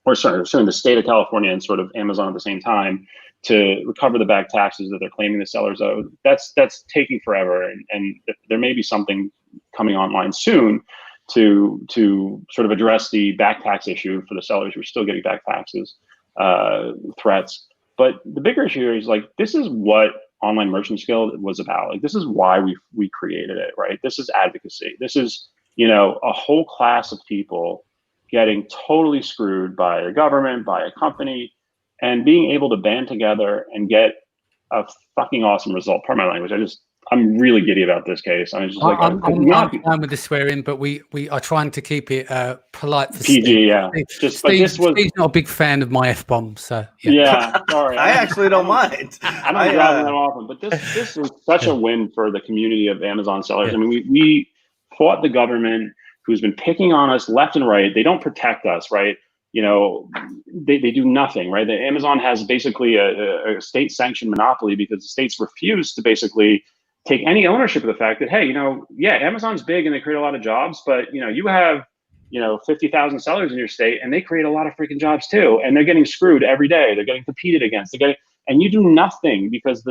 we're suing the state of California and sort of Amazon at the same time to recover the back taxes that they're claiming the sellers owe. That's taking forever, and there may be something coming online soon to sort of address the back tax issue for the sellers who are still getting back taxes threats. But the bigger issue here is this is what Online Merchants Guild was about. This is why we created it, right? This is advocacy. This is a whole class of people getting totally screwed by the government, by a company, and being able to band together and get a fucking awesome result. Pardon my language. I'm really giddy about this case. I'm just I'm fine with the swearing, but we are trying to keep it polite for PG. Steve. Yeah, Steve's not a big fan of my F-bombs, so yeah. Sorry, I actually don't mind. I don't drive them often, but this is such a win for the community of Amazon sellers. Yeah. I mean, we fought the government, who's been picking on us left and right. They don't protect us, right? They do nothing, right? Amazon has basically a state-sanctioned monopoly because the states refuse to basically take any ownership of the fact that, hey, Amazon's big and they create a lot of jobs, but you have 50,000 sellers in your state, and they create a lot of freaking jobs too. And they're getting screwed every day. They're getting competed against. And you do nothing because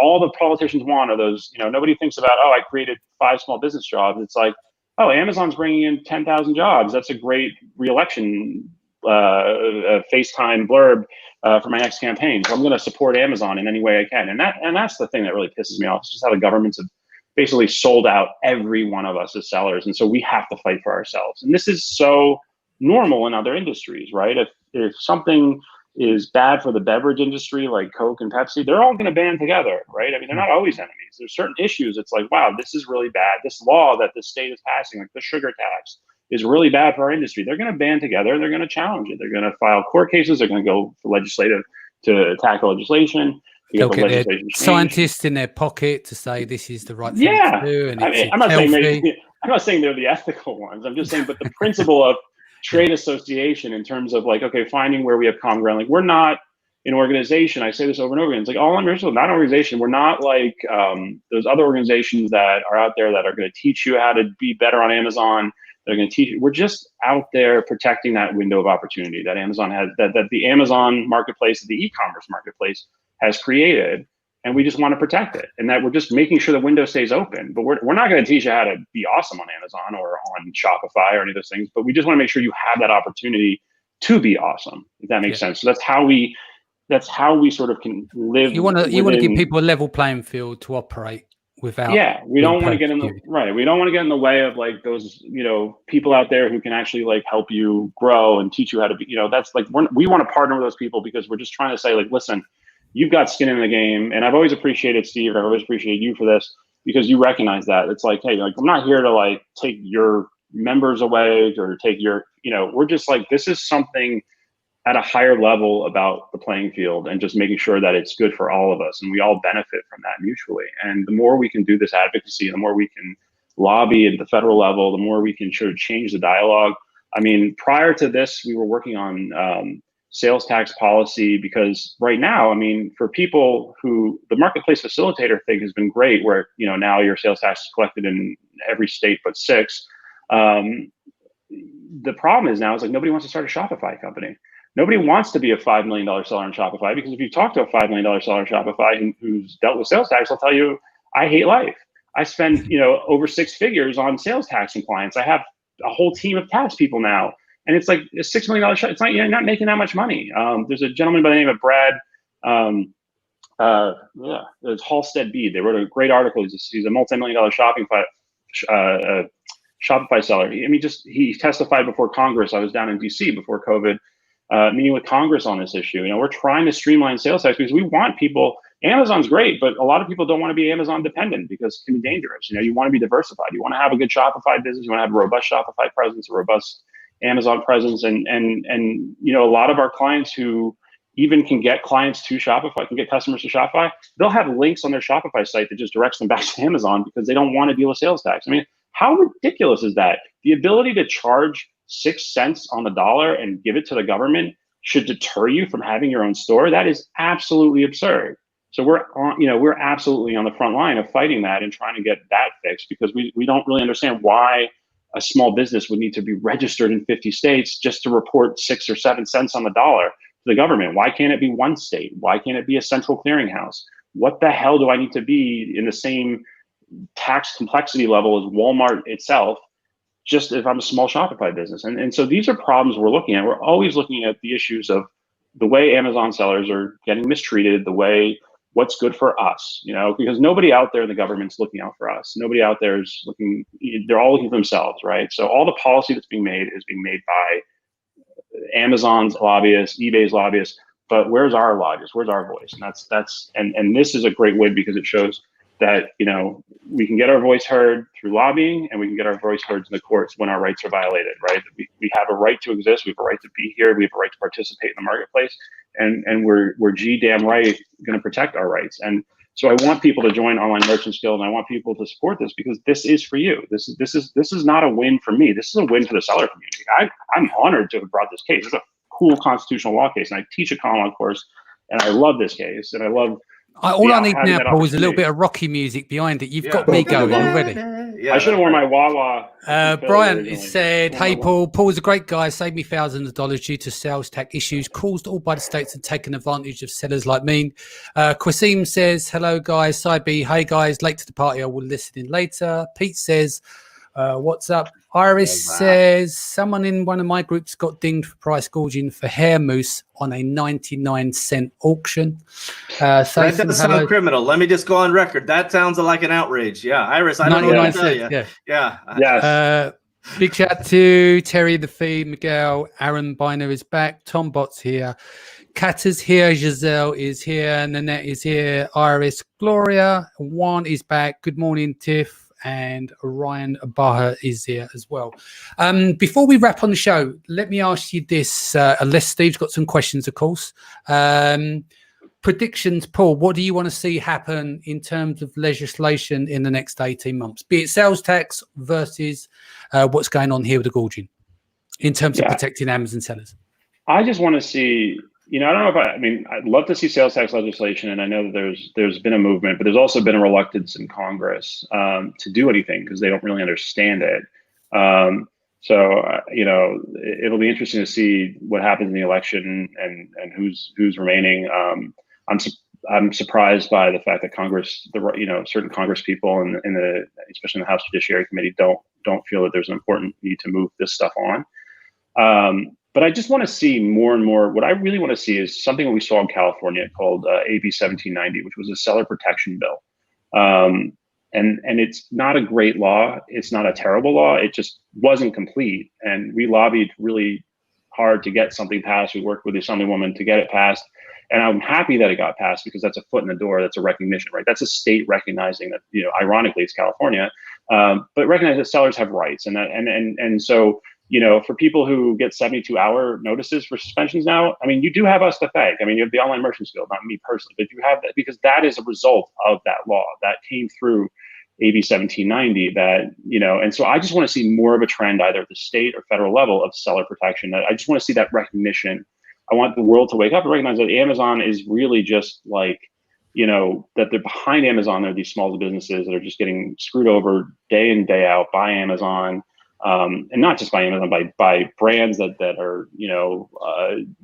all the politicians want are those, nobody thinks about, oh, I created 5 small business jobs. It's like, oh, Amazon's bringing in 10,000 jobs. That's a great re-election FaceTime blurb for my next campaign. So I'm going to support Amazon in any way I can. And that's the thing that really pisses me off. It's just how the governments have basically sold out every one of us as sellers. And so we have to fight for ourselves. And this is so normal in other industries, right? If something is bad for the beverage industry, like Coke and Pepsi, they're all going to band together, right? I mean, they're not always enemies. There's certain issues. It's like, wow, this is really bad. This law that the state is passing, like the sugar tax, is really bad for our industry. They're going to band together. They're going to challenge it. They're going to file court cases. They're going to go for legislative to tackle legislation. They'll get their scientists in their pocket to say this is the right thing to do. And I'm not saying they're the ethical ones. I'm just saying, but the principle of trade association in terms of like, okay, finding where we have common ground. Like, we're not an organization. I say this over and over again. It's like, all I'm not an organization. We're not like those other organizations that are out there that are going to teach you how to be better on Amazon. They're going to teach you. We're just out there protecting that window of opportunity that Amazon has, that the Amazon marketplace, the e-commerce marketplace has created, and we just want to protect it. And that we're just making sure the window stays open. But we're not going to teach you how to be awesome on Amazon or on Shopify or any of those things. But we just want to make sure you have that opportunity to be awesome, if that makes sense. So that's how we sort of can live. You want to give people a level playing field to operate without. Yeah, we don't want to get in the right. We don't want to get in the way of like those, people out there who can actually like help you grow and teach you how to be. That's like we want to partner with those people because we're just trying to say like, listen, you've got skin in the game. And I've always appreciated Steve. I've always appreciated you for this because you recognize that. It's like, hey, like, I'm not here to like take your members away or take your, we're just like, this is something at a higher level about the playing field and just making sure that it's good for all of us and we all benefit from that mutually. And the more we can do this advocacy, the more we can lobby at the federal level, the more we can sort of change the dialogue. I mean, prior to this, we were working on sales tax policy because right now, I mean, for people who the marketplace facilitator thing has been great where, now your sales tax is collected in every state but 6. The problem is now is like nobody wants to start a Shopify company. Nobody wants to be a $5 million seller on Shopify because if you talk to a $5 million seller on Shopify who's dealt with sales tax, I'll tell you, I hate life. I spend, over 6 figures on sales tax compliance. I have a whole team of tax people now. And it's like a $6 million shot. It's not, you're not making that much money. There's a gentleman by the name of Brad, it's Halstead Bede. They wrote a great article. He's a multi-million-dollar Shopify seller. He testified before Congress. I was down in DC before COVID, meeting with Congress on this issue. We're trying to streamline sales tax because we want people. Amazon's great, but a lot of people don't want to be Amazon dependent because it can be dangerous. You want to be diversified. You want to have a good Shopify business. You want to have a robust Shopify presence, a robust Amazon presence, and a lot of our clients who even can get clients to Shopify, can get customers to Shopify, they'll have links on their Shopify site that just directs them back to Amazon because they don't want to deal with sales tax. I mean, how ridiculous is that? The ability to charge 6 cents on the dollar and give it to the government should deter you from having your own store. That is absolutely absurd. So we're absolutely on the front line of fighting that and trying to get that fixed because we don't really understand why a small business would need to be registered in 50 states just to report 6 or 7 cents on the dollar to the government. Why can't it be one state? Why can't it be a central clearinghouse? What the hell do I need to be in the same tax complexity level as Walmart itself, just if I'm a small Shopify business? And so these are problems we're looking at. We're always looking at the issues of the way Amazon sellers are getting mistreated, the way what's good for us, because nobody out there in the government's looking out for us. Nobody out there is looking, they're all looking for themselves, right? So all the policy that's being made is being made by Amazon's lobbyists, eBay's lobbyists, but where's our lobbyists? Where's our voice? And and this is a great win because it shows that, we can get our voice heard through lobbying and we can get our voice heard in the courts when our rights are violated, right? We have a right to exist. We have a right to be here. We have a right to participate in the marketplace. And we're damn right going to protect our rights. And so I want people to join Online Merchants Guild, and I want people to support this because this is for you. This is not a win for me. This is a win for the seller community. I'm honored to have brought this case. It's a cool constitutional law case, and I teach a common law course, and I love this case, and I love All I need having now, that Paul, is a little opportunity. bit of Rocky music behind it. You've Yeah. got me going already. Yeah, I should have worn my Wawa. Brian originally. said, "Hey Paul, Paul's a great guy. Saved me thousands of dollars due to sales tax issues caused all by the states and taken advantage of sellers like me." Qasim says, "Hello guys, Cyb. Hey guys, late to the party. I will listen in later." Pete says, "What's up?" Iris says, "Someone in one of my groups got dinged for price gouging for hair mousse on a 99-cent auction." That does sound criminal. Let me just go on record. That sounds like an outrage. Yeah, Iris, I don't know what to tell you. Yeah. Yes. Big shout to Terry the Fee, Miguel, Aaron Biner is back, Tom Bott's here, Kat is here, Giselle is here, Nanette is here, Iris, Gloria, Juan is back. Good morning, Tiff. And Ryan Baha is here as well. Before we wrap on the show, let me ask you this, unless Steve's got some questions, of course. Predictions, Paul, what do you want to see happen in terms of legislation in the next 18 months, be it sales tax versus what's going on here with the gouging in terms of protecting Amazon sellers? I just want to see, I don't know if I mean, I'd love to see sales tax legislation. And I know that there's been a movement, but there's also been a reluctance in Congress to do anything because they don't really understand it. So, it'll be interesting to see what happens in the election and who's remaining. I'm surprised by the fact that Congress, certain Congress people and especially in the House Judiciary Committee don't feel that there's an important need to move this stuff on. But I just want to see more and more. What I really want to see is something that we saw in California called AB 1790, which was a seller protection bill. And it's not a great law. It's not a terrible law. It just wasn't complete. And we lobbied really hard to get something passed. We worked with the Assemblywoman to get it passed. And I'm happy that it got passed because that's a foot in the door. That's a recognition, right? That's a state recognizing that, ironically, it's California, but recognize that sellers have rights. And so, for people who get 72-hour notices for suspensions now, I mean, you do have us to thank. I mean, you have the Online Merchants Guild, not me personally, but you have that because that is a result of that law that came through AB 1790 that, and so I just want to see more of a trend either at the state or federal level of seller protection. I just want to see that recognition. I want the world to wake up and recognize that Amazon is really just like, that they're behind Amazon. There are these small businesses that are just getting screwed over day in, day out by Amazon. And not just by Amazon, by brands that are,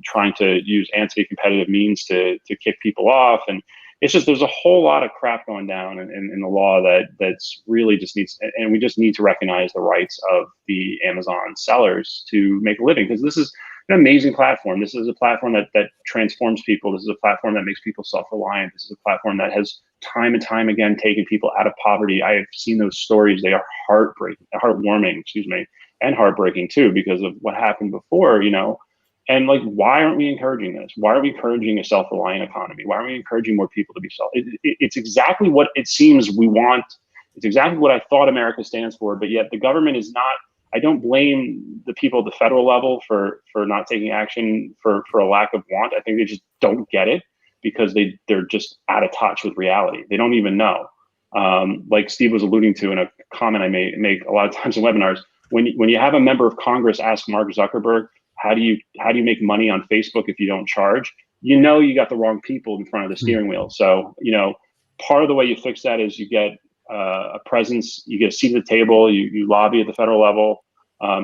trying to use anti-competitive means to kick people off. And it's just, there's a whole lot of crap going down in the law that's really just needs, and we just need to recognize the rights of the Amazon sellers to make a living. Because this is an amazing platform. This is a platform that transforms people. This is a platform that makes people self-reliant. This is a platform that has time and time again taken people out of poverty. I have seen those stories. They are heartwarming, and heartbreaking too, because of what happened before, and like, why aren't we encouraging this? Why are we encouraging a self-reliant economy? Why aren't we encouraging more people to be it's exactly what it seems we want. It's exactly what I thought America stands for, but yet the government is not. I don't blame the people at the federal level for not taking action for a lack of want. I think they just don't get it because they're just out of touch with reality. They don't even know. Like Steve was alluding to in a comment I make a lot of times in webinars, when you have a member of Congress ask Mark Zuckerberg, how do you make money on Facebook if you don't charge? You got the wrong people in front of the steering wheel. So, part of the way you fix that is you get a presence, you get a seat at the table, you lobby at the federal level,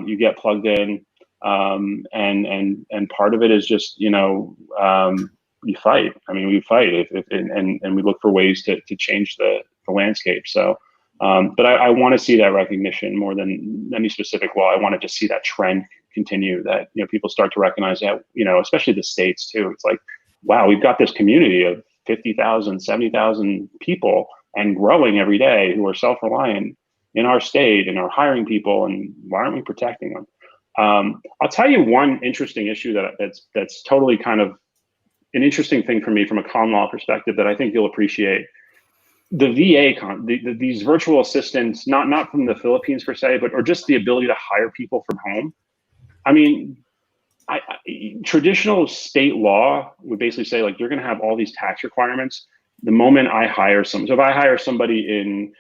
you get plugged in, and part of it is just, we fight. I mean, we fight and we look for ways to change the landscape. So, but I want to see that recognition more than any specific law. I want to just see that trend continue, that, people start to recognize that, especially the states too. It's like, wow, we've got this community of 50,000, 70,000 people and growing every day who are self-reliant in our state and are hiring people. And why aren't we protecting them? I'll tell you one interesting issue that's totally kind of an interesting thing for me from a common law perspective that I think you'll appreciate. The VA, these virtual assistants, not from the Philippines per se, or just the ability to hire people from home. I mean, traditional state law would basically say, like, you're going to have all these tax requirements the moment I hire so if I hire somebody in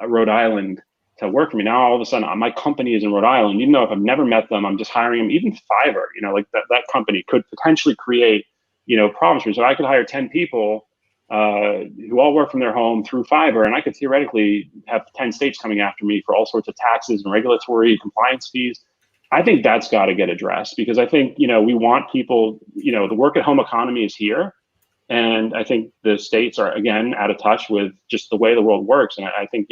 Rhode Island to work for me, now all of a sudden my company is in Rhode Island, even though if I've never met them, I'm just hiring them. Even Fiverr, like that company could potentially create, problems for me. So I could hire 10 people who all work from their home through Fiverr, and I could theoretically have 10 states coming after me for all sorts of taxes and regulatory compliance fees. I think that's got to get addressed, because I think, we want people, the work at home economy is here. And I think the states are, again, out of touch with just the way the world works. And I think,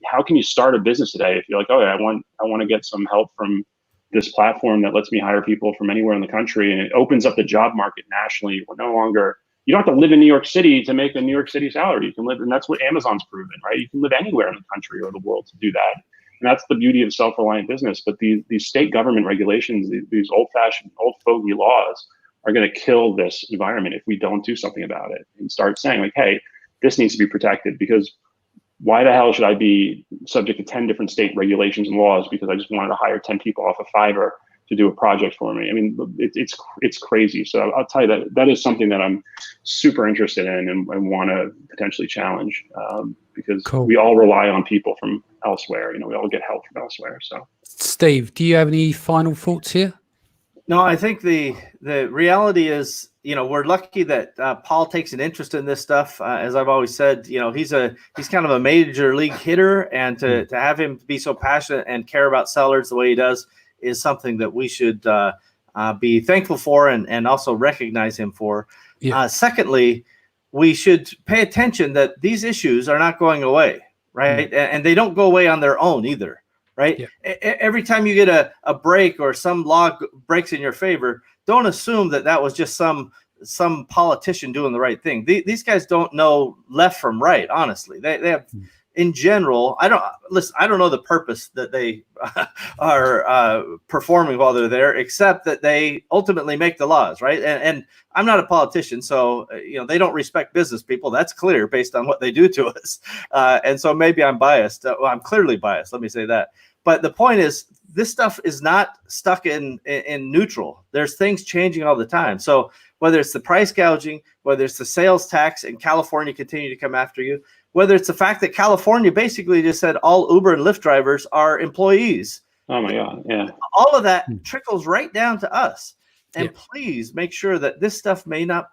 how can you start a business today if you're like, oh, I want to get some help from this platform that lets me hire people from anywhere in the country, and it opens up the job market nationally. We're no longer, you don't have to live in New York City to make a New York City salary. You can live, and that's what Amazon's proven, right? You can live anywhere in the country or the world to do that. And that's the beauty of self-reliant business. But these state government regulations, these old-fashioned, old fogey laws are going to kill this environment if we don't do something about it and start saying, like, hey, this needs to be protected, because why the hell should I be subject to 10 different state regulations and laws because I just wanted to hire 10 people off of Fiverr to do a project for me? I mean, it's crazy. So I'll tell you that is something that I'm super interested in and want to potentially challenge, because we all rely on people from elsewhere. We all get help from elsewhere. So, Steve, do you have any final thoughts here? No, I think the reality is, we're lucky that Paul takes an interest in this stuff. As I've always said, he's kind of a major league hitter, and to have him be so passionate and care about sellers the way he does is something that we should be thankful for and also recognize him for. Yeah. Secondly, we should pay attention that these issues are not going away, right? And they don't go away on their own either. Right. Yeah. Every time you get a break or some law breaks in your favor, don't assume that was just some politician doing the right thing. These guys don't know left from right. Honestly, they have, in general, I don't know the purpose that they are performing while they're there, except that they ultimately make the laws. Right. And I'm not a politician, so they don't respect business people. That's clear based on what they do to us. And so maybe I'm biased. Well, I'm clearly biased. Let me say that. But the point is, this stuff is not stuck in neutral. There's things changing all the time. So whether it's the price gouging, whether it's the sales tax and California continue to come after you, whether it's the fact that California basically just said all Uber and Lyft drivers are employees. Oh my God, yeah. All of that trickles right down to us. And please make sure that this stuff may not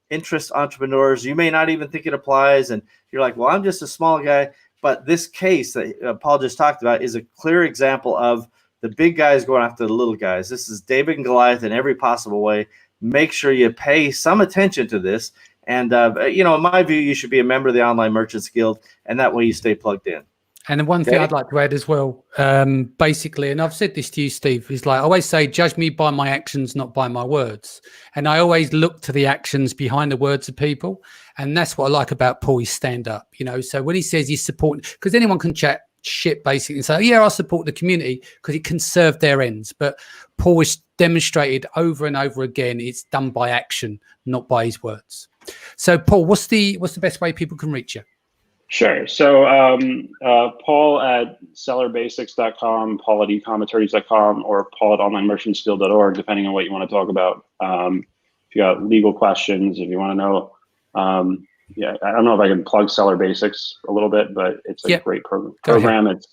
interest entrepreneurs. You may not even think it applies. And you're like, well, I'm just a small guy. But this case that Paul just talked about is a clear example of the big guys going after the little guys. This is David and Goliath in every possible way. Make sure you pay some attention to this. And, in my view, you should be a member of the Online Merchants Guild, and that way you stay plugged in. And the one thing I'd like to add as well, basically, and I've said this to you, Steve, is like I always say, judge me by my actions, not by my words. And I always look to the actions behind the words of people. And that's what I like about Paul, his stand up, So when he says he's supporting, because anyone can chat shit basically and say, yeah, I support the community because it can serve their ends. But Paul has demonstrated over and over again, it's done by action, not by his words. So Paul, what's the best way people can reach you? Sure. So Paul at sellerbasics.com, Paul at ecommaturities.com, or Paul at onlinemerchantsguild.org, depending on what you want to talk about. If you got legal questions, if you want to know, I don't know if I can plug Seller Basics a little bit, but it's a great program. It's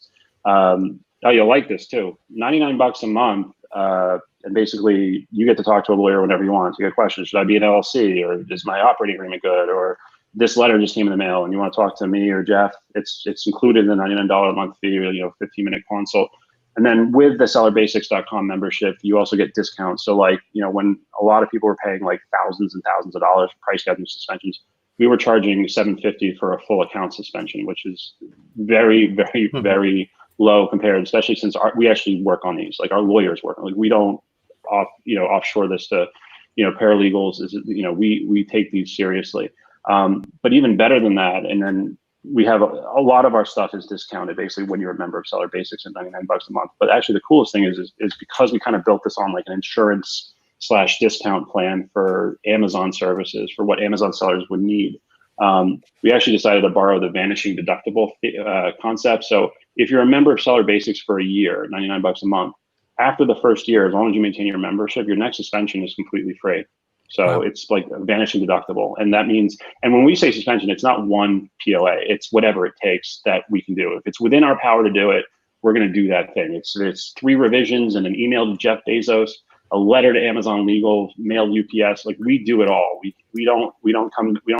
you'll like this too. $99 a month, and basically you get to talk to a lawyer whenever you want. You get questions: should I be an LLC, or is my operating agreement good, or this letter just came in the mail and you want to talk to me or Jeff? It's included in the $99 a month fee, 15-minute consult. And then with the sellerbasics.com membership, you also get discounts. So when a lot of people were paying like thousands and thousands of dollars for price gouging suspensions, we were charging $750 for a full account suspension, which is very, very, very low compared, especially since we actually work on these. Like our lawyers work. Like we don't offshore this to paralegals. We take these seriously. But even better than that, and then we have a lot of our stuff is discounted basically when you're a member of Seller Basics at $99 a month. But actually the coolest thing is because we kind of built this on like an insurance/discount plan for Amazon services, for what Amazon sellers would need. We actually decided to borrow the vanishing deductible concept. So if you're a member of Seller Basics for a year, $99 a month, after the first year, as long as you maintain your membership, your next suspension is completely free. So it's like a vanishing deductible. And that means, and when we say suspension, it's not one POA, it's whatever it takes that we can do. If it's within our power to do it, we're going to do that thing. It's 3 revisions and an email to Jeff Bezos, a letter to Amazon Legal, mail UPS. Like we do it all. We don't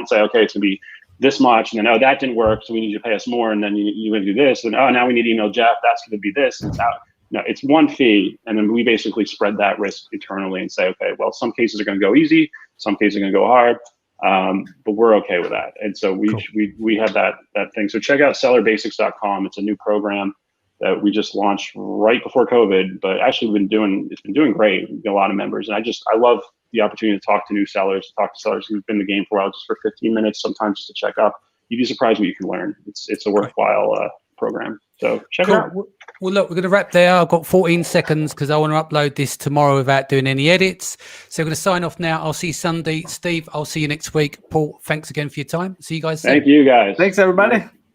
say, okay, it's gonna be this much, and then, oh, that didn't work, so we need you to pay us more, and then you're gonna do this, and oh, now we need to email Jeff, that's gonna be this, and it's out. No, it's one fee, and then we basically spread that risk internally and say, okay, well, some cases are gonna go easy, some cases are gonna go hard, but we're okay with that. And so we have that thing. So check out sellerbasics.com. It's a new program that we just launched right before COVID, but actually it's been doing great. We've got a lot of members, and I love the opportunity to talk to new sellers, talk to sellers who've been in the game for a while, just for 15 minutes, sometimes just to check up. You'd be surprised what you can learn. It's a worthwhile program. So check it out. Well, look, we're going to wrap there. I've got 14 seconds because I want to upload this tomorrow without doing any edits. So we're going to sign off now. I'll see you Sunday. Steve, I'll see you next week. Paul, thanks again for your time. See you guys soon. Thank you, guys. Thanks, everybody.